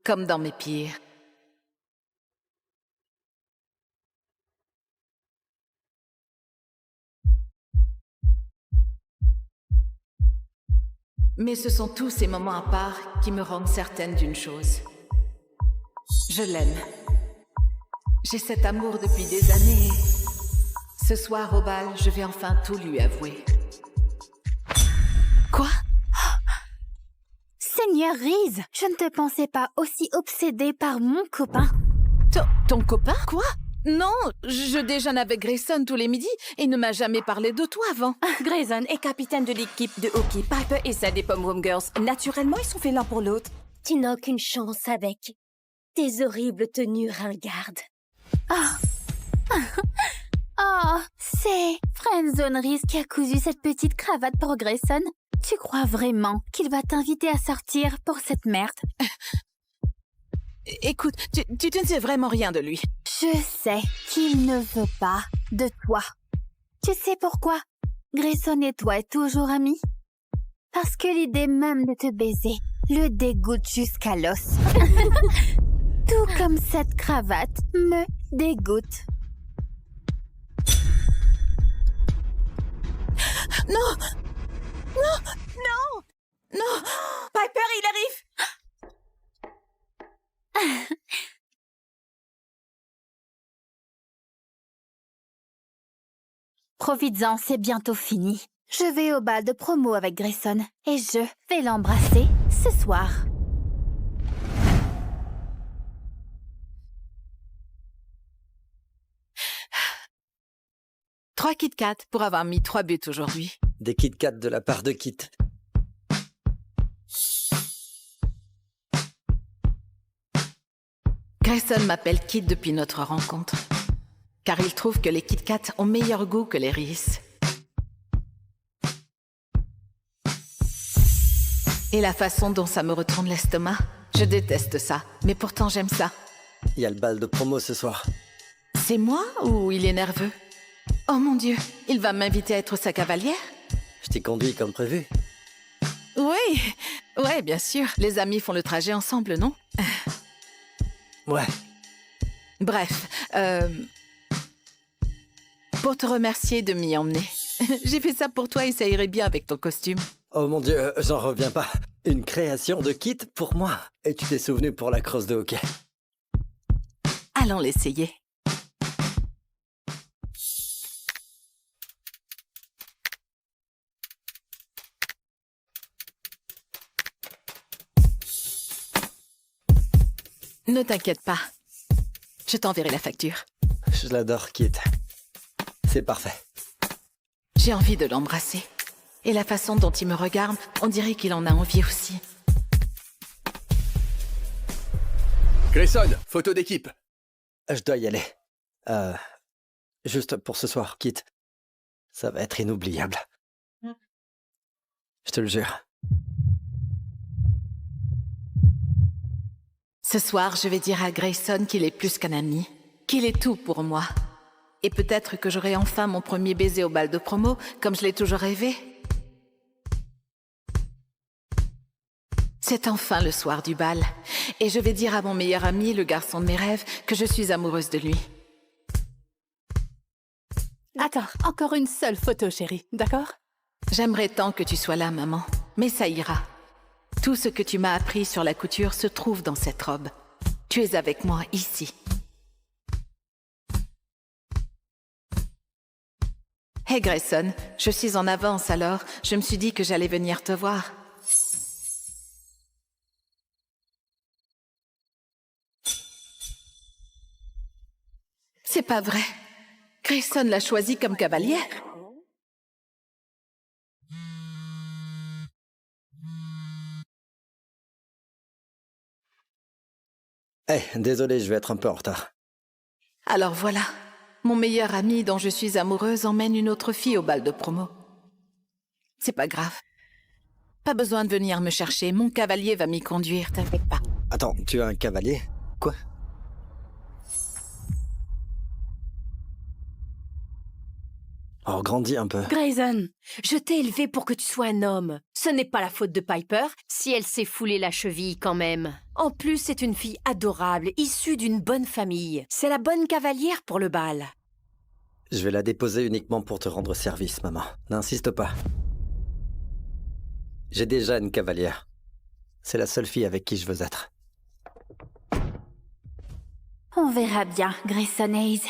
comme dans mes pires. Mais ce sont tous ces moments à part qui me rendent certaine d'une chose. Je l'aime. J'ai cet amour depuis des années. Ce soir au bal, je vais enfin tout lui avouer. Quoi? Seigneur Reese, je ne te pensais pas aussi obsédée par mon copain. Ton copain? Quoi? Non, je déjeune avec Grayson tous les midis et il ne m'a jamais parlé de toi avant. Grayson est capitaine de l'équipe de hockey. Piper et Sad des Pom Girls. Naturellement, ils sont faits l'un pour l'autre. Tu n'as aucune chance avec tes horribles tenues ringardes. Oh, c'est Friendzone Reese qui a cousu cette petite cravate pour Grayson. Tu crois vraiment qu'il va t'inviter à sortir pour cette merde? Écoute, tu ne sais vraiment rien de lui. Je sais qu'il ne veut pas de toi. Tu sais pourquoi Grayson et toi êtes toujours amis? Parce que l'idée même de te baiser le dégoûte jusqu'à l'os. Tout comme Comme cette cravate me dégoûte. Non! Non! Non! Non! Piper, il arrive! Profites-en, c'est bientôt fini. Je vais au bal de promo avec Grayson et je vais l'embrasser ce soir. Trois Kit Kat pour avoir mis 3 buts aujourd'hui. Des Kit Kat de la part de Kit. Grayson m'appelle Kit depuis notre rencontre. Car il trouve que les Kit Kat ont meilleur goût que les Reese. Et la façon dont ça me retourne l'estomac, je déteste ça. Mais pourtant j'aime ça. Il y a le bal de promo ce soir. C'est moi ou il est nerveux? Oh mon Dieu, il va m'inviter à être sa cavalière? Je t'ai conduit comme prévu. Oui, ouais, bien sûr. Les amis font le trajet ensemble, non? Ouais. Bref, pour te remercier de m'y emmener. J'ai fait ça pour toi et ça irait bien avec ton costume. Oh mon Dieu, j'en reviens pas. Une création de Kit pour moi. Et tu t'es souvenu pour la crosse de hockey. Allons l'essayer. Ne t'inquiète pas. Je t'enverrai la facture. Je l'adore, Kit. C'est parfait. J'ai envie de l'embrasser. Et la façon dont il me regarde, on dirait qu'il en a envie aussi. Grayson, photo d'équipe. Je dois y aller. Juste pour ce soir, Kit. Ça va être inoubliable. Je te le jure. Ce soir, je vais dire à Grayson qu'il est plus qu'un ami, qu'il est tout pour moi. Et peut-être que j'aurai enfin mon premier baiser au bal de promo, comme je l'ai toujours rêvé. C'est enfin le soir du bal, et je vais dire à mon meilleur ami, le garçon de mes rêves, que je suis amoureuse de lui. Attends, encore une seule photo, chérie, d'accord? J'aimerais tant que tu sois là, maman, mais ça ira. Tout ce que tu m'as appris sur la couture se trouve dans cette robe. Tu es avec moi ici. Hey Grayson, je suis en avance alors. Je me suis dit que j'allais venir te voir. C'est pas vrai. Grayson l'a choisi comme cavalière. Désolé, je vais être un peu en retard. Alors voilà. Mon meilleur ami dont je suis amoureuse emmène une autre fille au bal de promo. C'est pas grave. Pas besoin de venir me chercher. Mon cavalier va m'y conduire, t'inquiète pas. Attends, tu as un cavalier? Quoi? Oh, grandis un peu. Grayson, je t'ai élevé pour que tu sois un homme. Ce n'est pas la faute de Piper si elle s'est foulée la cheville quand même. En plus, c'est une fille adorable, issue d'une bonne famille. C'est la bonne cavalière pour le bal. Je vais la déposer uniquement pour te rendre service, maman. N'insiste pas. J'ai déjà une cavalière. C'est la seule fille avec qui je veux être. On verra bien, Grayson Hayes.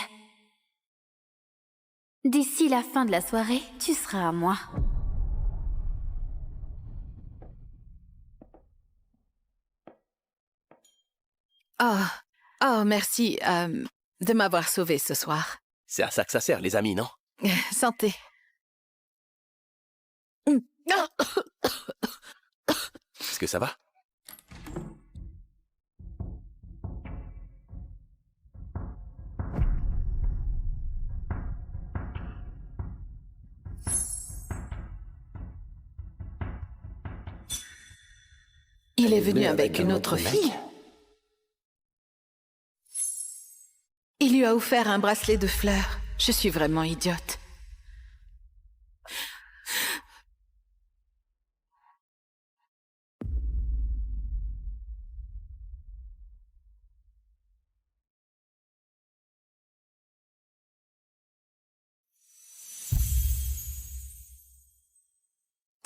D'ici la fin de la soirée, tu seras à moi. Oh, merci de m'avoir sauvée ce soir. C'est à ça que ça sert, les amis, non? Santé. Est-ce que ça va? Il est venu avec une autre fille. Il lui a offert un bracelet de fleurs. Je suis vraiment idiote.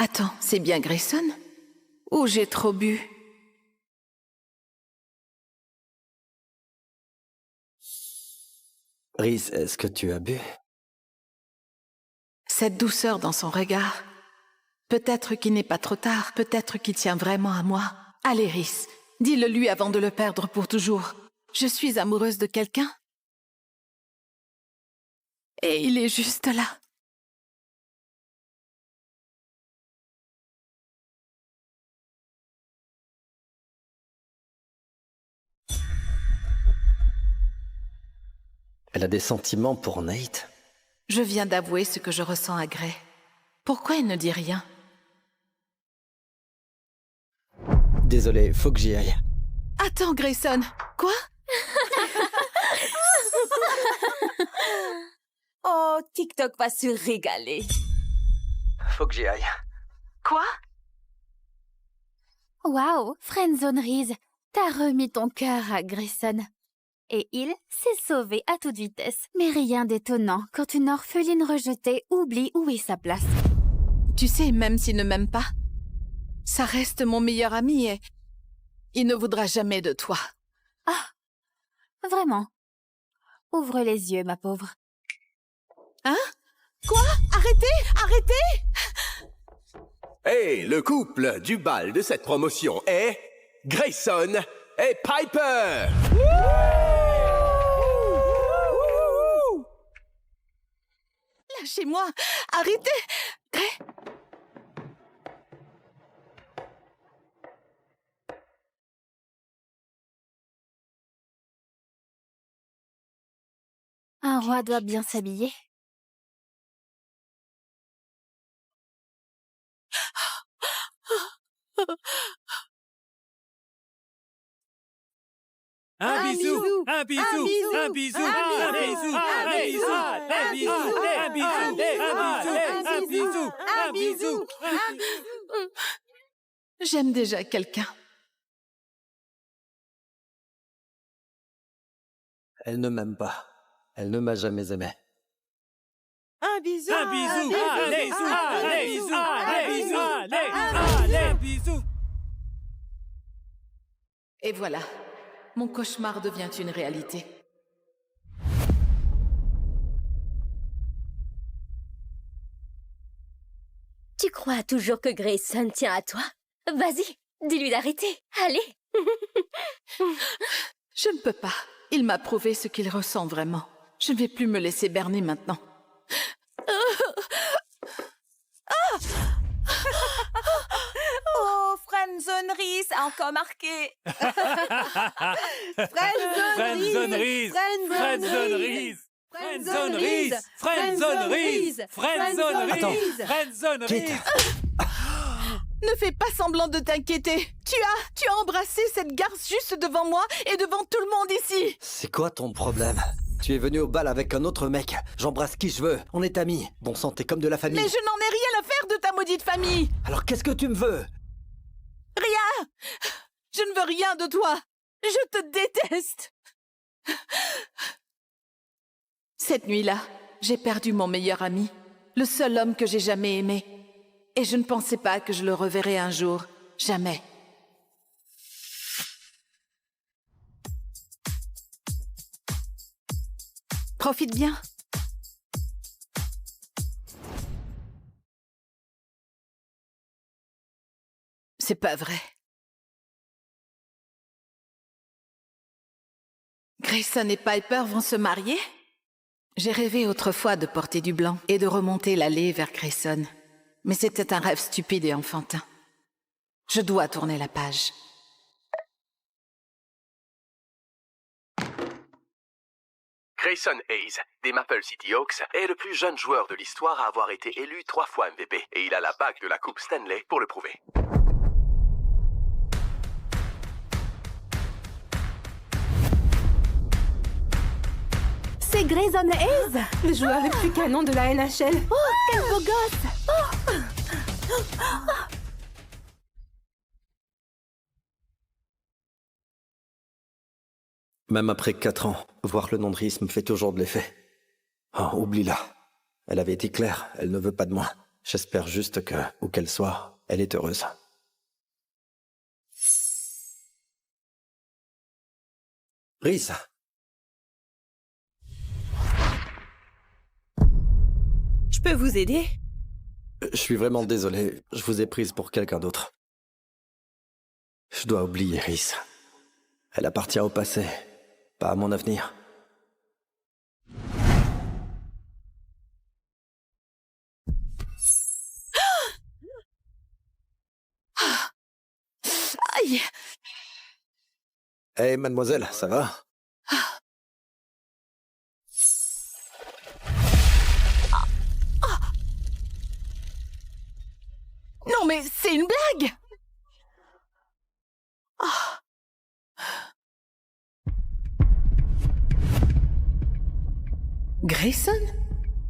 Attends, c'est bien Grayson? Ou j'ai trop bu? Rhys, est-ce que tu as bu? Cette douceur dans son regard. Peut-être qu'il n'est pas trop tard, peut-être qu'il tient vraiment à moi. Allez, Rhys, dis-le lui avant de le perdre pour toujours. Je suis amoureuse de quelqu'un. Et il est juste là. Elle a des sentiments pour Nate? Je viens d'avouer ce que je ressens à Gray. Pourquoi il ne dit rien? Désolé, faut que j'y aille. Attends, Grayson. Quoi? Oh, TikTok va se régaler. Faut que j'y aille. Quoi? Waouh, friendzonerise, t'as remis ton cœur à Grayson. Et il s'est sauvé à toute vitesse. Mais rien d'étonnant quand une orpheline rejetée oublie où est sa place. Tu sais, même s'il ne m'aime pas, ça reste mon meilleur ami et il ne voudra jamais de toi. Ah, vraiment? Ouvre les yeux, ma pauvre. Hein? Quoi? Arrêtez! Arrêtez! Hey, le couple du bal de cette promotion est Grayson et Piper! Lâchez-moi! Arrêtez! Gray! Un roi doit bien s'habiller. Un bisou, un bisou, un bisou, un bisou, un bisou, un bisou, un bisou, un bisou, un bisou. J'aime déjà quelqu'un. Elle ne m'aime pas. Elle ne m'a jamais aimé. Un bisou, un bisou, allez, allez, allez, allez, allez, bisou. Et voilà, mon cauchemar devient une réalité. Tu crois toujours que Grayson tient à toi? Vas-y, dis-lui d'arrêter. Allez. Je ne peux pas. Il m'a prouvé ce qu'il ressent vraiment. Je ne vais plus me laisser berner maintenant. Oh, friendzonerie, ça a encore marqué. Friendzonerie, friendzonerie, friendzonerie, friendzonerie, friendzonerie, friendzonerie. Ne fais pas semblant de t'inquiéter. Tu as embrassé cette garce juste devant moi et devant tout le monde ici. C'est quoi ton problème? Tu es venu au bal avec un autre mec. J'embrasse qui je veux. On est amis. Bon sang, t'es comme de la famille. Mais je n'en ai rien à faire de ta maudite famille. Alors qu'est-ce que tu me veux? Rien. Je ne veux rien de toi. Je te déteste. Cette nuit-là, j'ai perdu mon meilleur ami, le seul homme que j'ai jamais aimé. Et je ne pensais pas que je le reverrais un jour. Jamais. Profite bien. C'est pas vrai. Grayson et Piper vont se marier? J'ai rêvé autrefois de porter du blanc et de remonter l'allée vers Grayson. Mais c'était un rêve stupide et enfantin. Je dois tourner la page. Grayson Hayes, des Maple City Hawks, est le plus jeune joueur de l'histoire à avoir été élu 3 fois MVP. Et il a la bague de la Coupe Stanley pour le prouver. C'est Grayson Hayes, le joueur le plus canon de la NHL. Oh, quel beau gosse! Même après 4 ans, voir le nom de Rhys me fait toujours de l'effet. Oh, oublie-la. Elle avait été claire, elle ne veut pas de moi. J'espère juste que, où qu'elle soit, elle est heureuse. Rhys, Je peux vous aider? je suis vraiment désolé. Je vous ai prise pour quelqu'un d'autre. Je dois oublier Rhys. Elle appartient au passé, pas à mon avenir. Aïe! Hé, mademoiselle, ça va? Non mais c'est une blague! Grayson?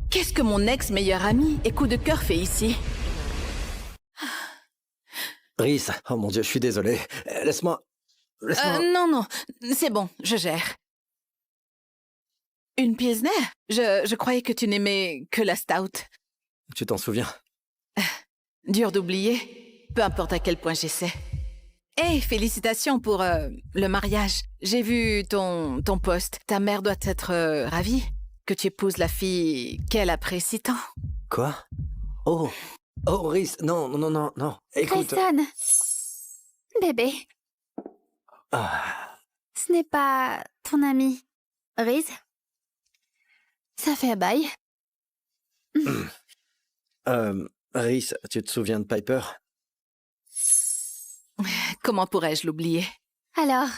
Qu'est-ce que mon ex-meilleur ami et coup de cœur fait ici? Rhys, oh mon Dieu, je suis désolé. Laisse-moi... Non, c'est bon, je gère. Une Pilsner? Je croyais que tu n'aimais que la stout. Tu t'en souviens? Dur d'oublier, peu importe à quel point j'essaie. Hey, félicitations pour le mariage. J'ai vu ton post. Ta mère doit être ravie que tu épouses la fille qu'elle apprécie tant. Quoi? Oh, Rhys, non. Écoute... Grayson! Bébé, Ah, ce n'est pas ton ami, Rhys? Ça fait un bail. Rhys, tu te souviens de Piper? Comment pourrais-je l'oublier? Alors,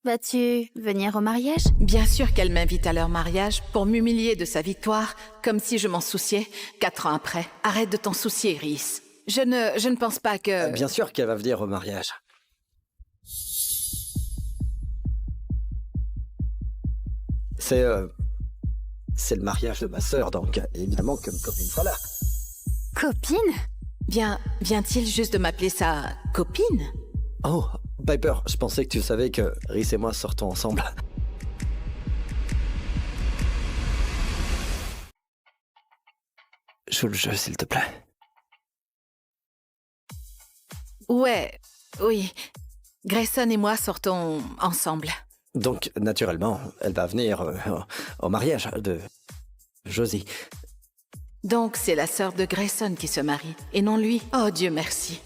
vas-tu venir au mariage? Bien sûr qu'elle m'invite à leur mariage pour m'humilier de sa victoire, comme si je m'en souciais 4 ans après. Arrête de t'en soucier, Rhys. Je ne pense pas que... Bien sûr qu'elle va venir au mariage. C'est le mariage de ma sœur, donc évidemment que ma copine sera là. Copine? Vient-il juste de m'appeler sa copine? Oh, Piper, je pensais que tu savais que Rhys et moi sortons ensemble. Joue le jeu, s'il te plaît. Ouais, oui. Grayson et moi sortons ensemble. Donc, naturellement, elle va venir au mariage de Josie. Donc, c'est la sœur de Grayson qui se marie, et non lui. Oh, Dieu merci.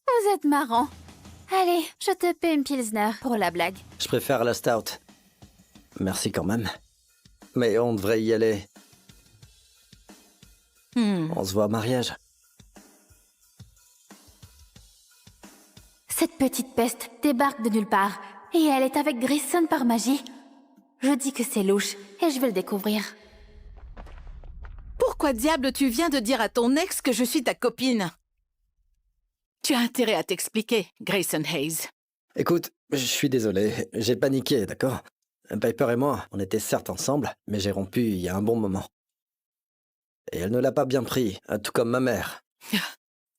Vous êtes marrant. Allez, je te paie une Pilsner pour la blague. Je préfère la stout. Merci quand même. Mais on devrait y aller. On se voit au mariage. Cette petite peste débarque de nulle part, et elle est avec Grayson par magie. Je dis que c'est louche, et je vais le découvrir. Pourquoi diable tu viens de dire à ton ex que je suis ta copine? Tu as intérêt à t'expliquer, Grayson Hayes. Écoute, je suis désolé, j'ai paniqué, d'accord? Piper et moi, on était certes ensemble, mais j'ai rompu il y a un bon moment. Et elle ne l'a pas bien pris, tout comme ma mère.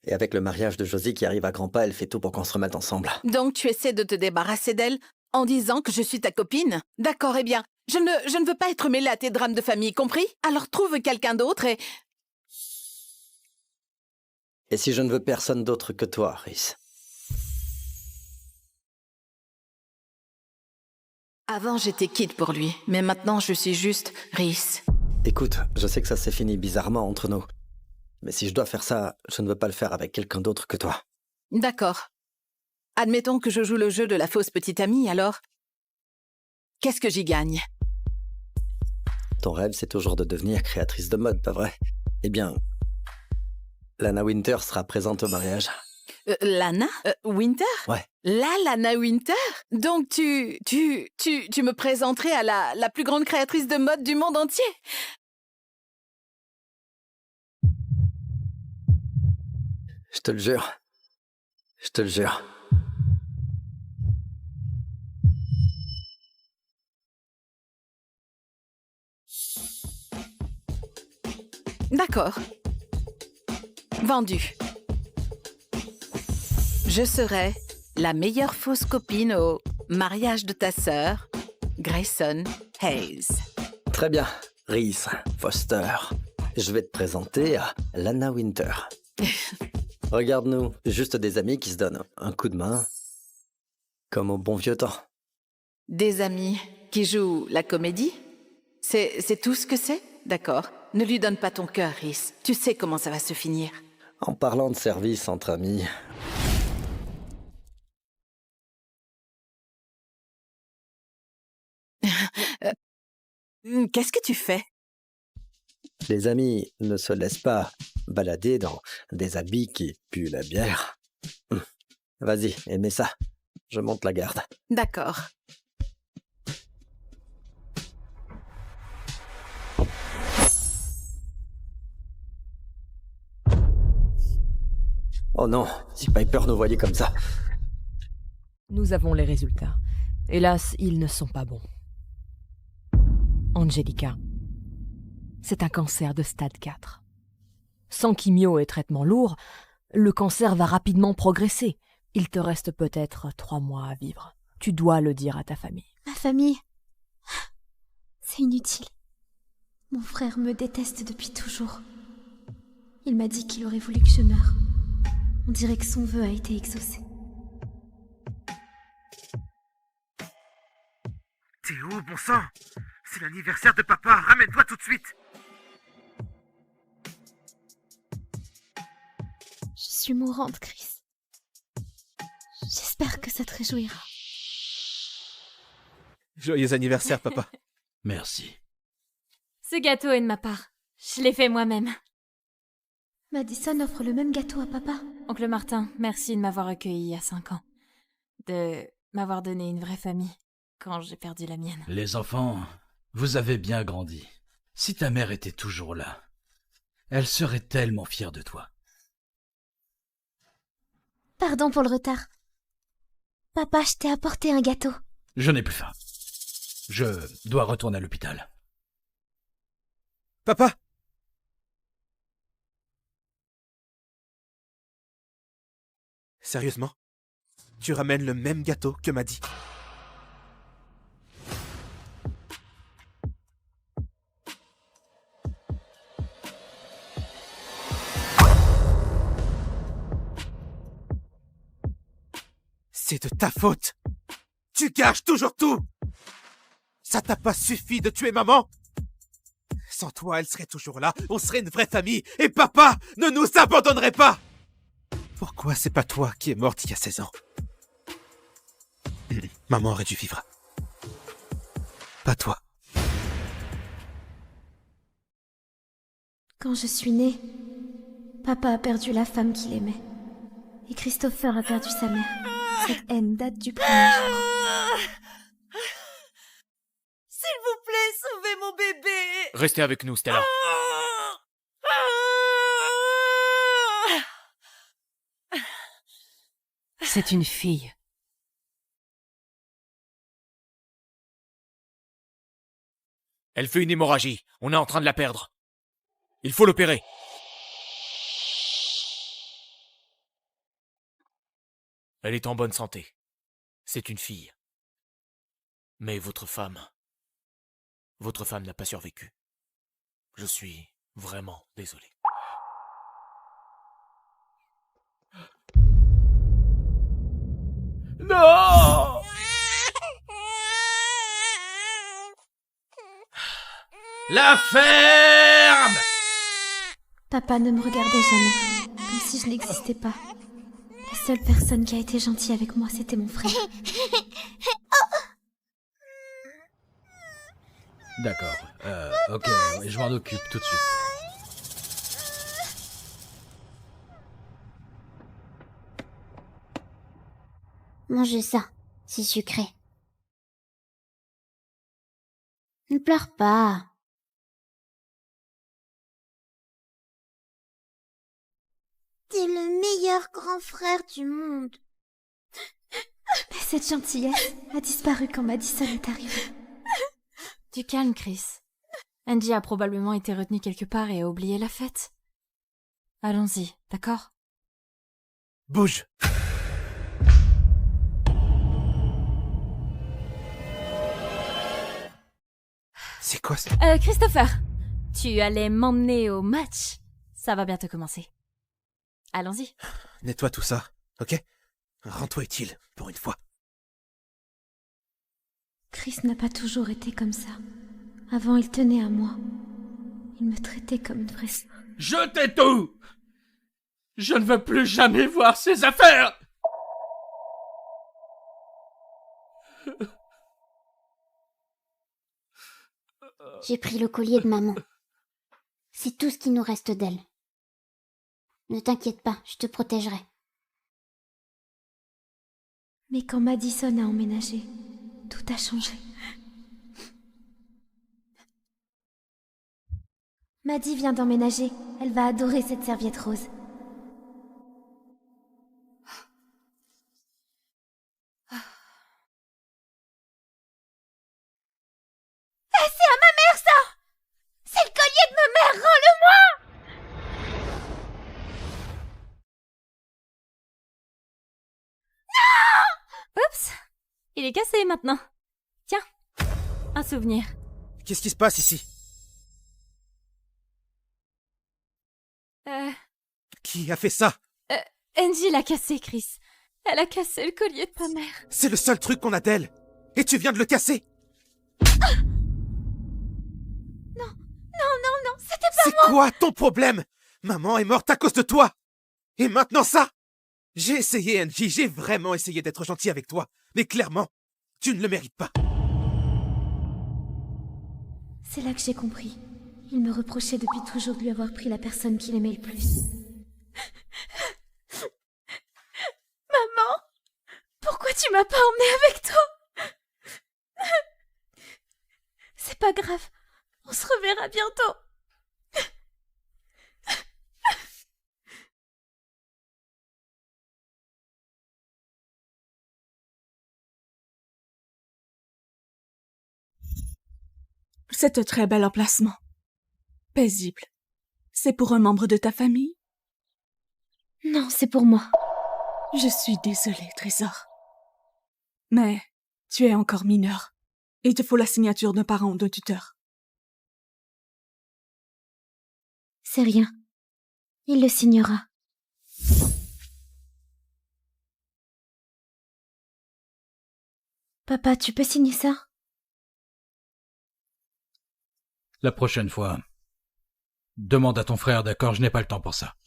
Et avec le mariage de Josie qui arrive à grands pas, elle fait tout pour qu'on se remette ensemble. Donc tu essaies de te débarrasser d'elle en disant que je suis ta copine? D'accord, eh bien, je ne veux pas être mêlée à tes drames de famille, compris? Alors trouve quelqu'un d'autre et... Et si je ne veux personne d'autre que toi, Rhys? Avant, j'étais quitte pour lui, mais maintenant je suis juste Rhys. Écoute, je sais que ça s'est fini bizarrement entre nous. Mais si je dois faire ça, je ne veux pas le faire avec quelqu'un d'autre que toi. D'accord. Admettons que je joue le jeu de la fausse petite amie, alors... Qu'est-ce que j'y gagne? Ton rêve, c'est toujours de devenir créatrice de mode, pas vrai? Eh bien, Lana Winter sera présente au mariage. Lana? Winter? Ouais. Lana Winter? Donc tu me présenterais à la plus grande créatrice de mode du monde entier? Je te le jure. Je te le jure. D'accord. Vendu. Je serai la meilleure fausse copine au mariage de ta sœur, Grayson Hayes. Très bien. Reese, Foster, je vais te présenter à Lana Winter. Regarde-nous, juste des amis qui se donnent un coup de main, comme au bon vieux temps. Des amis qui jouent la comédie? C'est tout ce que c'est? D'accord. Ne lui donne pas ton cœur, Reese. Tu sais comment ça va se finir. En parlant de service entre amis... Qu'est-ce que tu fais? Les amis ne se laissent pas balader dans des habits qui puent la bière. Vas-y, aimez ça. Je monte la garde. D'accord. Oh non, si Piper nous voyait comme ça. Nous avons les résultats. Hélas, ils ne sont pas bons. Angelica, c'est un cancer de stade 4. Sans chimio et traitement lourd, le cancer va rapidement progresser. Il te reste peut-être 3 mois à vivre. Tu dois le dire à ta famille. Ma famille... C'est inutile. Mon frère me déteste depuis toujours. Il m'a dit qu'il aurait voulu que je meure. On dirait que son vœu a été exaucé. T'es où, bon sang? C'est l'anniversaire de papa, ramène-toi tout de suite. Je suis mourante, Chris. J'espère que ça te réjouira. Joyeux anniversaire, papa. Merci. Ce gâteau est de ma part. Je l'ai fait moi-même. Madison offre le même gâteau à papa. Oncle Martin, merci de m'avoir accueilli il y a 5 ans. De m'avoir donné une vraie famille quand j'ai perdu la mienne. Les enfants, vous avez bien grandi. Si ta mère était toujours là, elle serait tellement fière de toi. Pardon pour le retard. Papa, je t'ai apporté un gâteau. Je n'ai plus faim. Je dois retourner à l'hôpital. Papa! Sérieusement? Tu ramènes le même gâteau que m'a dit. C'est de ta faute. Tu caches toujours tout. Ça t'a pas suffi de tuer maman? Sans toi, elle serait toujours là. On serait une vraie famille. Et papa ne nous abandonnerait pas. Pourquoi c'est pas toi qui es morte il y a 16 ans? Maman aurait dû vivre. Pas toi. Quand je suis née, papa a perdu la femme qu'il aimait. Et Christopher a perdu sa mère. Cette haine date du premier jour. S'il vous plaît, sauvez mon bébé! Restez avec nous, Stella. C'est une fille. Elle fait une hémorragie. On est en train de la perdre. Il faut l'opérer. Elle est en bonne santé. C'est une fille. Mais votre femme n'a pas survécu. Je suis vraiment désolé. Non! La ferme! Papa ne me regardait jamais, comme si je n'existais pas. La seule personne qui a été gentille avec moi, c'était mon frère. D'accord. Ok, je m'en occupe tout de suite. Mangez ça, c'est sucré. Ne pleure pas. T'es le meilleur grand frère du monde. Mais cette gentillesse a disparu quand Madison est arrivée. Du calme, Chris. Angie a probablement été retenue quelque part et a oublié la fête. Allons-y, d'accord? Bouge! C'est quoi ça? Christopher, tu allais m'emmener au match. Ça va bientôt commencer. Allons-y. Nettoie tout ça, ok? Rends-toi utile, pour une fois. Chris n'a pas toujours été comme ça. Avant, il tenait à moi. Il me traitait comme une vraie sœur. Jetez tout! Je ne veux plus jamais voir ces affaires! J'ai pris le collier de maman. C'est tout ce qui nous reste d'elle. Ne t'inquiète pas, je te protégerai. Mais quand Madison a emménagé, tout a changé. Maddie vient d'emménager. Elle va adorer cette serviette rose. C'est à ma mère, ça! C'est le collier de ma mère, rends-le-moi! Oups, il est cassé maintenant. Tiens, un souvenir. Qu'est-ce qui se passe ici? Qui a fait ça? Angie l'a cassé, Chris. Elle a cassé le collier de ta mère. C'est le seul truc qu'on a d'elle. Et tu viens de le casser. Non, c'était pas C'est quoi ton problème? Maman est morte à cause de toi. Et maintenant ça? J'ai essayé, Angie, j'ai vraiment essayé d'être gentil avec toi. Mais clairement, tu ne le mérites pas. C'est là que j'ai compris. Il me reprochait depuis toujours de lui avoir pris la personne qu'il aimait le plus. Maman, pourquoi tu m'as pas emmenée avec toi? C'est pas grave. On se reverra bientôt. C'est un très bel emplacement. Paisible. C'est pour un membre de ta famille? Non, c'est pour moi. Je suis désolée, Trésor. Mais tu es encore mineur. Il te faut la signature d'un parent ou d'un tuteur. C'est rien. Il le signera. Papa, tu peux signer ça? La prochaine fois, demande à ton frère, d'accord? Je n'ai pas le temps pour ça.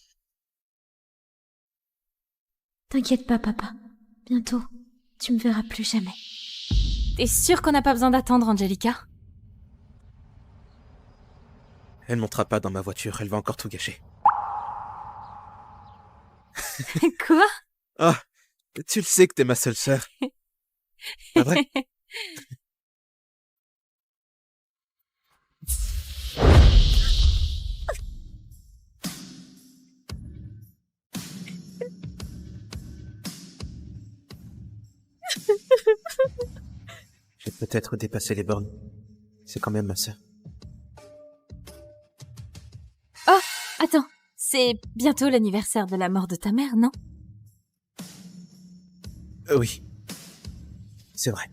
T'inquiète pas, papa. Bientôt, tu me verras plus jamais. T'es sûre qu'on n'a pas besoin d'attendre, Angelica? Elle montera pas dans ma voiture, elle va encore tout gâcher. Quoi? Ah, tu le sais que t'es ma seule sœur. Pas vrai? J'ai peut-être dépassé les bornes. C'est quand même ma sœur. Oh, attends. C'est bientôt l'anniversaire de la mort de ta mère, non? Oui. C'est vrai.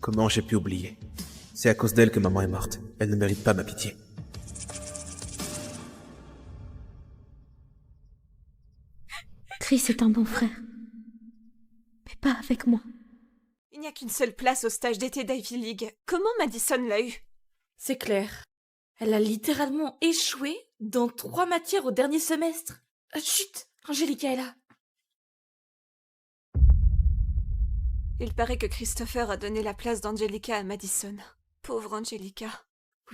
Comment j'ai pu oublier? C'est à cause d'elle que maman est morte. Elle ne mérite pas ma pitié. Chris est un bon frère. Mais pas avec moi. Il n'y a qu'une seule place au stage d'été d'Ivy League. Comment Madison l'a eu? C'est clair. Elle a littéralement échoué dans 3 matières au dernier semestre. Chut, Angelica est là. Il paraît que Christopher a donné la place d'Angelica à Madison. Pauvre Angelica.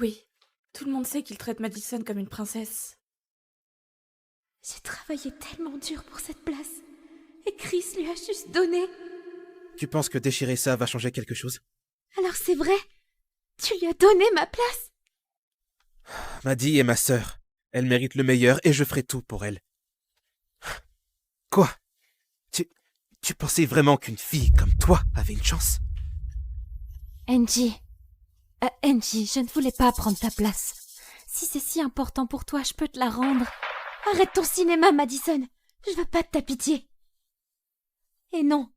Oui, tout le monde sait qu'il traite Madison comme une princesse. J'ai travaillé tellement dur pour cette place. Et Chris lui a juste donné. Tu penses que déchirer ça va changer quelque chose? Alors c'est vrai? Tu lui as donné ma place? Maddie est ma sœur. Elle mérite le meilleur et je ferai tout pour elle. Quoi? Tu pensais vraiment qu'une fille comme toi avait une chance? Angie. Angie, je ne voulais pas prendre ta place. Si c'est si important pour toi, je peux te la rendre. Arrête ton cinéma, Madison. Je veux pas de ta pitié. Et non.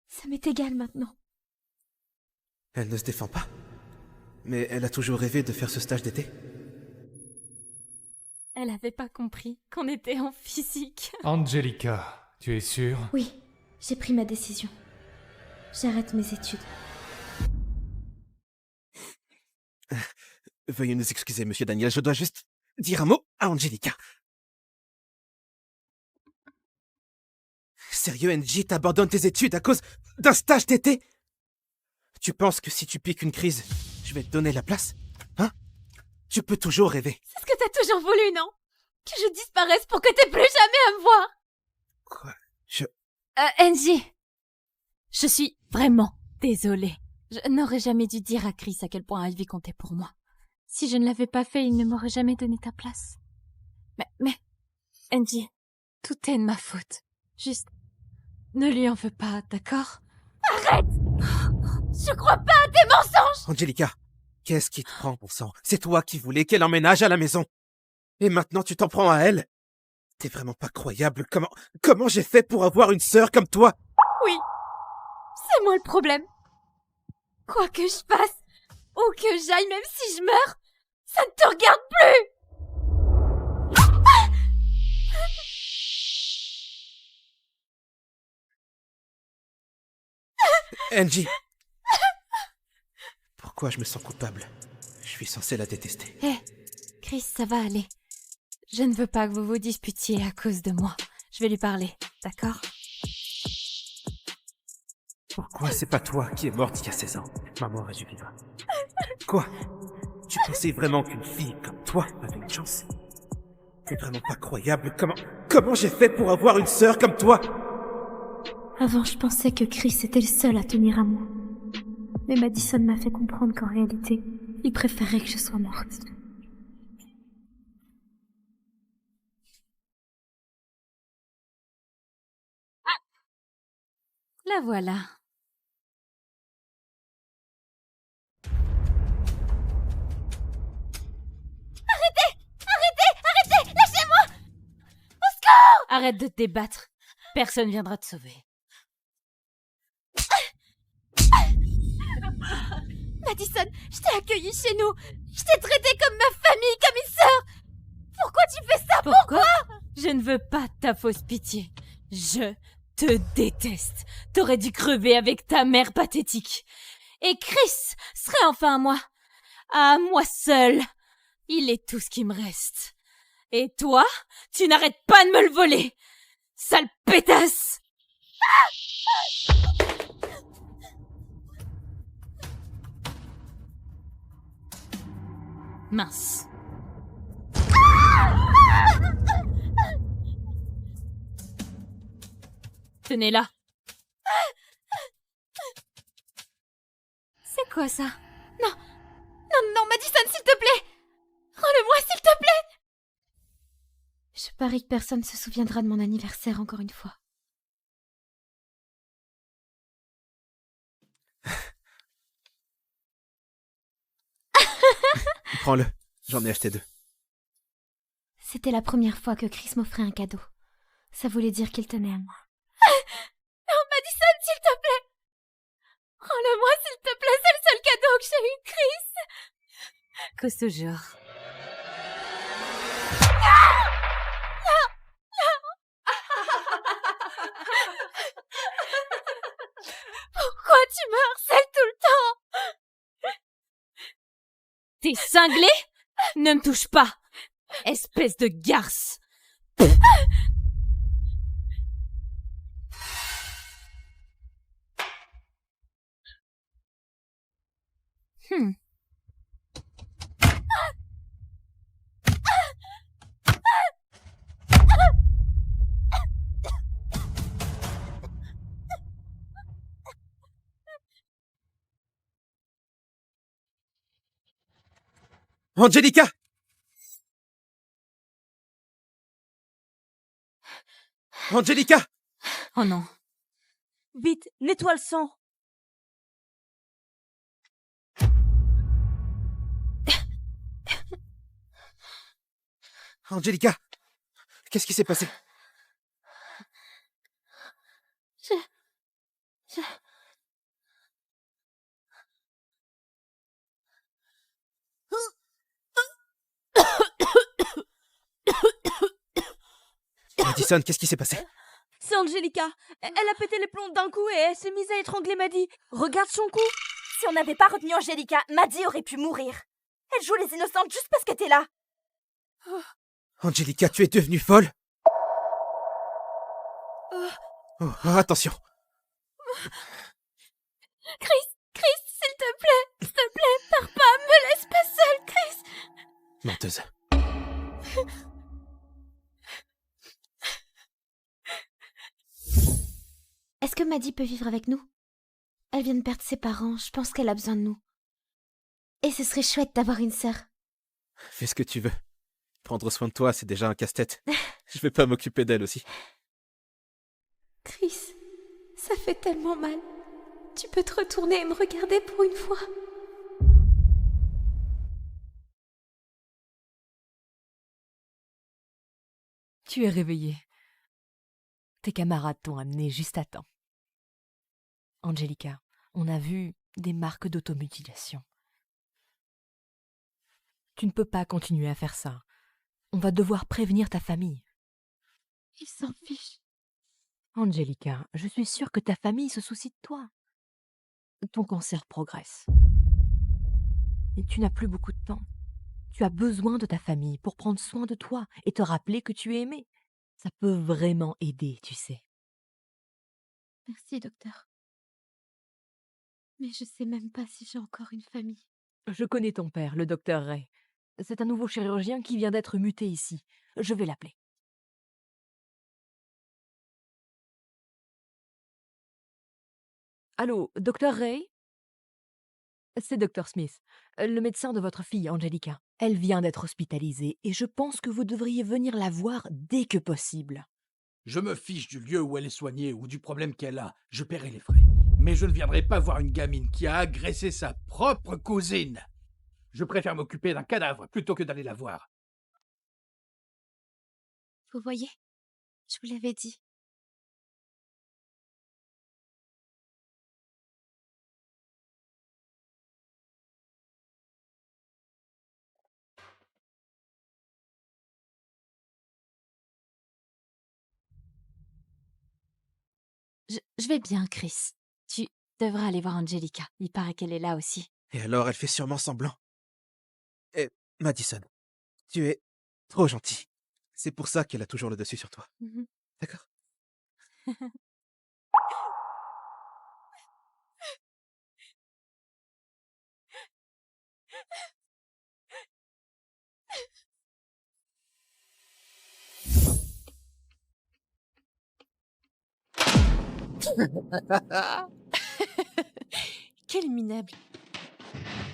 Ça m'est égal maintenant. Elle ne se défend pas. Mais elle a toujours rêvé de faire ce stage d'été. Elle avait pas compris qu'on était en physique. Angelica, tu es sûre? Oui, j'ai pris ma décision. J'arrête mes études. Veuillez nous excuser, monsieur Daniel, je dois juste dire un mot à Angelica. Sérieux, NJ, t'abandonnes tes études à cause d'un stage d'été? Tu penses que si tu piques une crise, je vais te donner la place? Hein? Tu peux toujours rêver. C'est ce que t'as toujours voulu, non? Que je disparaisse pour que t'aies plus jamais à me voir. Quoi? Angie, je suis vraiment désolée. Je n'aurais jamais dû dire à Chris à quel point Ivy comptait pour moi. Si je ne l'avais pas fait, il ne m'aurait jamais donné ta place. Mais, Angie, tout est de ma faute. Juste, ne lui en veux pas, d'accord? Arrête! Je crois pas à tes mensonges! Angelica, qu'est-ce qui te prend, bon sang? C'est toi qui voulais qu'elle emménage à la maison. Et maintenant tu t'en prends à elle? T'es vraiment pas croyable. Comment j'ai fait pour avoir une sœur comme toi? Oui, c'est moi le problème. Quoi que je fasse, où que j'aille, même si je meurs, ça ne te regarde plus! Angie! Pourquoi je me sens coupable? Je suis censé la détester. Hé, Chris, ça va aller. Je ne veux pas que vous vous disputiez à cause de moi. Je vais lui parler, d'accord? Pourquoi c'est pas toi qui es morte il y a 16 ans? Maman aurait dû vivre. Quoi? Tu pensais vraiment qu'une fille comme toi avait une chance? C'est vraiment pas croyable. Comment j'ai fait pour avoir une sœur comme toi? Avant, je pensais que Chris était le seul à tenir à moi. Mais Madison m'a fait comprendre qu'en réalité, il préférait que je sois morte. La voilà. Arrêtez! Lâchez-moi! Au secours! Arrête de te débattre. Personne viendra te sauver. Madison, je t'ai accueillie chez nous. Je t'ai traitée comme ma famille, comme une sœur. Pourquoi tu fais ça? Pourquoi? Je ne veux pas ta fausse pitié. Je te déteste. T'aurais dû crever avec ta mère pathétique. Et Chris serait enfin à moi. À moi seul. Il est tout ce qui me reste. Et toi, tu n'arrêtes pas de me le voler. Sale pétasse! Mince. Tenez-la. C'est quoi ça? Non, Madison, s'il te plaît! Rends-le-moi, s'il te plaît! Je parie que personne ne se souviendra de mon anniversaire encore une fois. Prends-le, j'en ai acheté 2. C'était la première fois que Chris m'offrait un cadeau. Ça voulait dire qu'il tenait à moi. Non, Madison, s'il te plaît! Rends-le-moi, s'il te plaît, c'est le seul cadeau que j'ai eu, Chris! Que ce genre. Pourquoi tu me harcèles tout le temps? T'es cinglé? Ne me touche pas, espèce de garce! Angelica! Angelica! Oh non. Vite, nettoie le sang. Angelica! Qu'est-ce qui s'est passé? Madison, qu'est-ce qui s'est passé? C'est Angelica. Elle a pété les plombs d'un coup et elle s'est mise à étrangler Maddie. Regarde son cou. Si on n'avait pas retenu Angelica, Maddie aurait pu mourir. Elle joue les innocentes juste parce que t'es là. Angelica, tu es devenue folle? Oh, attention. Chris, s'il te plaît, pars pas, me laisse pas seule, Chris. Menteuse. Est-ce que Maddie peut vivre avec nous? Elle vient de perdre ses parents, je pense qu'elle a besoin de nous. Et ce serait chouette d'avoir une sœur. Fais ce que tu veux. Prendre soin de toi, c'est déjà un casse-tête. Je vais pas m'occuper d'elle aussi. Chris, ça fait tellement mal. Tu peux te retourner et me regarder pour une fois. Tu es réveillée. Tes camarades t'ont amené juste à temps. Angelica, on a vu des marques d'automutilation. Tu ne peux pas continuer à faire ça. On va devoir prévenir ta famille. Ils s'en fichent. Angelica, je suis sûre que ta famille se soucie de toi. Ton cancer progresse. Et tu n'as plus beaucoup de temps. Tu as besoin de ta famille pour prendre soin de toi et te rappeler que tu es aimé. Ça peut vraiment aider, tu sais. Merci, docteur. Mais je sais même pas si j'ai encore une famille. Je connais ton père, le docteur Ray. C'est un nouveau chirurgien qui vient d'être muté ici. Je vais l'appeler. Allô, docteur Ray? C'est docteur Smith, le médecin de votre fille, Angelica. Elle vient d'être hospitalisée et je pense que vous devriez venir la voir dès que possible. Je me fiche du lieu où elle est soignée ou du problème qu'elle a. Je paierai les frais. Mais je ne viendrai pas voir une gamine qui a agressé sa propre cousine. Je préfère m'occuper d'un cadavre plutôt que d'aller la voir. Vous voyez, je vous l'avais dit. Je vais bien, Chris. Tu devrais aller voir Angelica. Il paraît qu'elle est là aussi. Et alors, elle fait sûrement semblant. Et Madison, tu es trop gentil. C'est pour ça qu'elle a toujours le dessus sur toi. D'accord? Quel minable.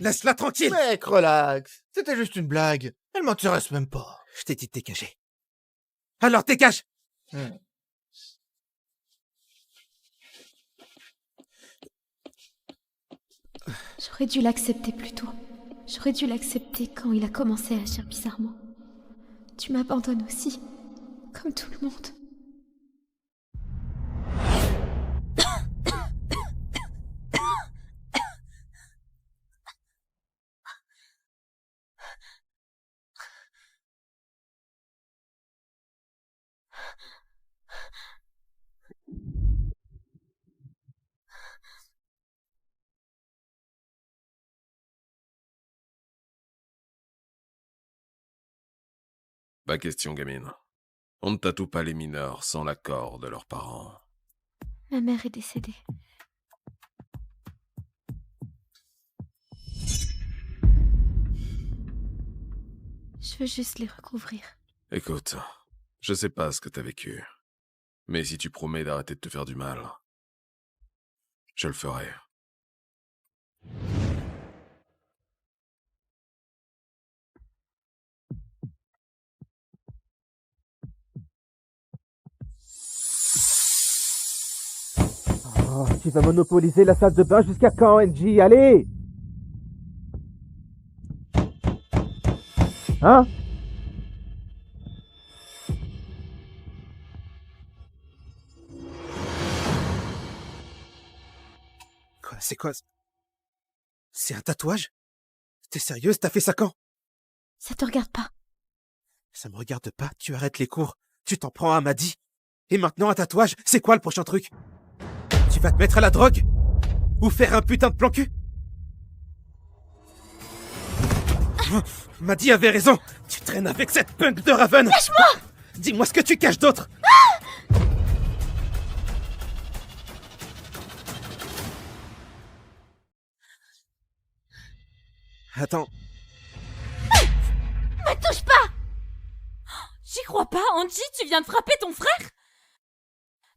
Laisse-la tranquille! Mec, relax. C'était juste une blague. Elle m'intéresse même pas. Je t'ai dit de dégager. Alors dégage! J'aurais dû l'accepter plus tôt. J'aurais dû l'accepter quand il a commencé à agir bizarrement. Tu m'abandonnes aussi, comme tout le monde. Pas question, gamine. On ne tatoue pas les mineurs sans l'accord de leurs parents. Ma mère est décédée. Je veux juste les recouvrir. Écoute, je sais pas ce que t'as vécu. Mais si tu promets d'arrêter de te faire du mal, je le ferai. Oh, tu vas monopoliser la salle de bain jusqu'à quand, NJ? Allez! Hein? Quoi, c'est quoi? C'est un tatouage? T'es sérieuse? T'as fait ça quand? Ça te regarde pas. Ça me regarde pas, tu arrêtes les cours. Tu t'en prends à Maddie. Et maintenant, un tatouage, c'est quoi le prochain truc? Tu vas te mettre à la drogue? Ou faire un putain de plan cul? Maddie avait raison. Tu traînes avec cette punk de Raven. Lâche-moi! Dis-moi ce que tu caches d'autre. Attends. Me touche pas! J'y crois pas, Angie, tu viens de frapper ton frère?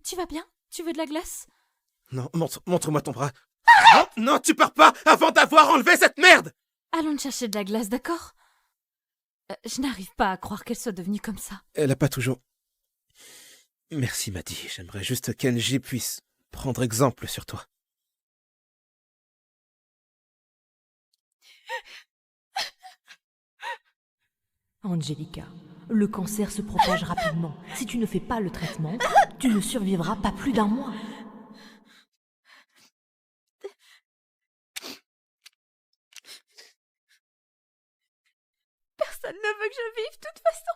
Tu vas bien? Tu veux de la glace? Non, montre-moi ton bras. Non, non, tu pars pas avant d'avoir enlevé cette merde! Allons te chercher de la glace, d'accord? Je n'arrive pas à croire qu'elle soit devenue comme ça. Elle a pas toujours... Merci, Maddie. J'aimerais juste qu'Angie puisse prendre exemple sur toi. Angelica, le cancer se propage rapidement. Si tu ne fais pas le traitement, tu ne survivras pas plus d'1 mois. Personne ne veut que je vive, de toute façon.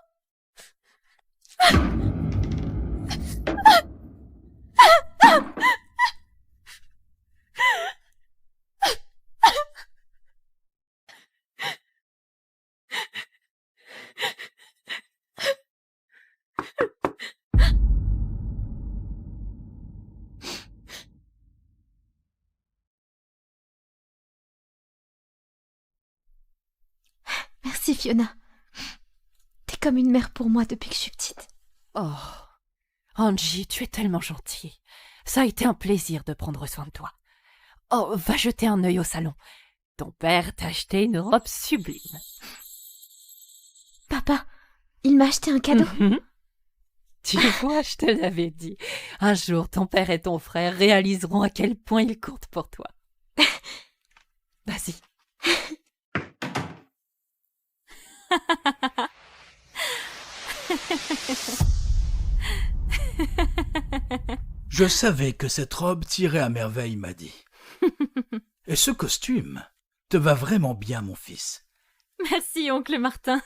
Merci Fiona. T'es comme une mère pour moi depuis que je suis petite. Oh, Angie, tu es tellement gentille. Ça a été un plaisir de prendre soin de toi. Oh, va jeter un œil au salon. Ton père t'a acheté une robe sublime. Papa, il m'a acheté un cadeau. Tu vois, je te l'avais dit. Un jour, ton père et ton frère réaliseront à quel point ils comptent pour toi. Vas-y. Je savais que cette robe tirait à merveille, Maddie. Et ce costume te va vraiment bien, mon fils. Merci, oncle Martin.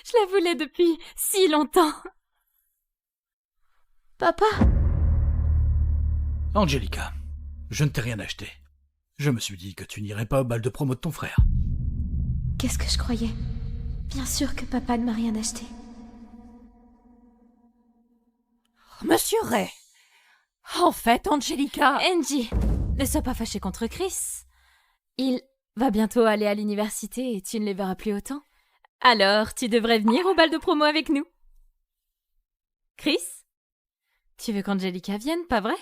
Je la voulais depuis si longtemps. Papa? Angelica, je ne t'ai rien acheté. Je me suis dit que tu n'irais pas au bal de promo de ton frère. Qu'est-ce que je croyais? Bien sûr que papa ne m'a rien acheté. Monsieur Ray. En fait, Angelica... Angie, ne sois pas fâchée contre Chris. Il va bientôt aller à l'université et tu ne les verras plus autant. Alors, tu devrais venir au bal de promo avec nous. Chris? Tu veux qu'Angelica vienne, pas vrai?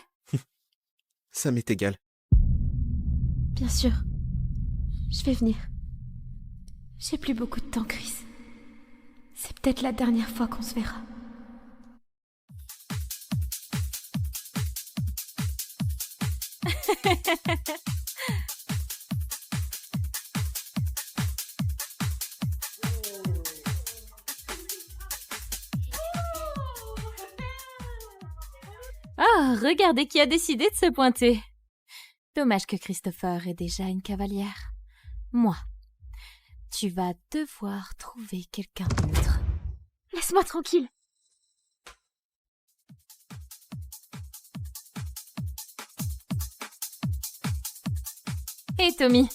Ça m'est égal. Bien sûr. Je vais venir. J'ai plus beaucoup de temps, Chris. C'est peut-être la dernière fois qu'on se verra. Ah, regardez qui a décidé de se pointer. Dommage que Christopher ait déjà une cavalière. Moi. Tu vas devoir trouver quelqu'un d'autre. Laisse-moi tranquille. Hey Tommy,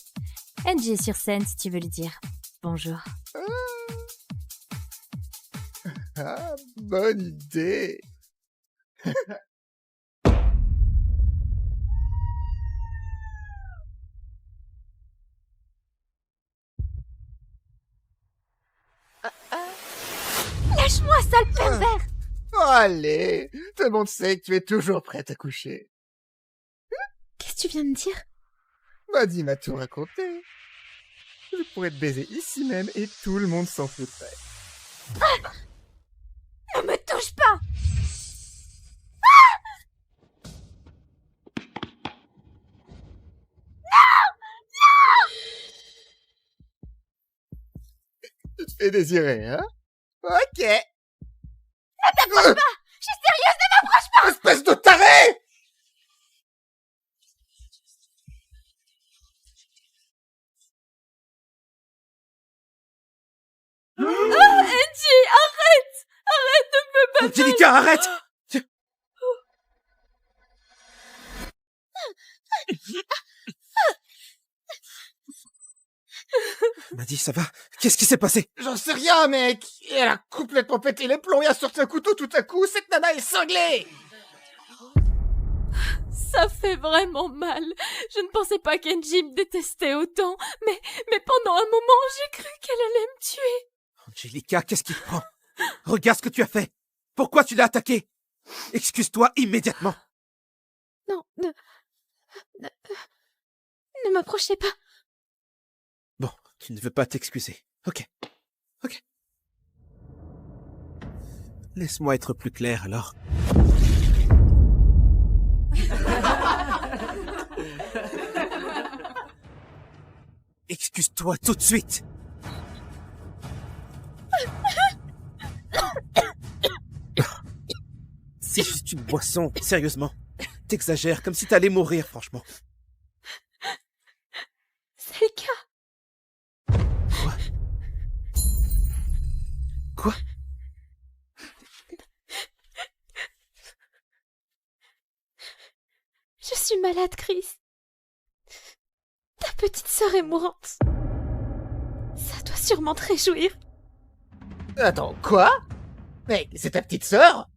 Angie est sur scène si tu veux lui dire bonjour. Ah, bonne idée. Lâche-moi, sale pervers! Oh, allez, tout le monde sait que tu es toujours prête à coucher. Qu'est-ce que tu viens de dire? Maddie m'a tout raconté. Je pourrais te baiser ici même et tout le monde s'en foutrait. Ah! Ne me touche pas! Tu te fais désirer, hein? Ok. Ne t'approche pas! Je suis sérieuse, ne m'approche pas! Espèce de taré! Oh, Angie, arrête! Arrête, ne me bats pas! Angelica, arrête! Maddie, ça va? Qu'est-ce qui s'est passé? J'en sais rien, mec! Et elle a complètement pété les plombs et a sorti un couteau tout à coup. Cette nana est cinglée! Ça fait vraiment mal. Je ne pensais pas qu'Angie me détestait autant, mais pendant un moment, j'ai cru qu'elle allait me tuer. Angelica, qu'est-ce qui te prend? Regarde ce que tu as fait! Pourquoi tu l'as attaqué? Excuse-toi immédiatement! Non, ne m'approchez pas. Bon, tu ne veux pas t'excuser. Ok. Laisse-moi être plus clair alors. Excuse-toi tout de suite. C'est juste une boisson, sérieusement. T'exagères, comme si t'allais mourir, franchement. C'est le cas. Quoi? Je suis malade, Chris. Ta petite sœur est mourante. Ça doit sûrement te réjouir. Attends, quoi? Mais c'est ta petite sœur?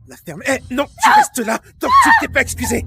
La ferme. Non, tu restes là tant que tu ne t'es pas excusé.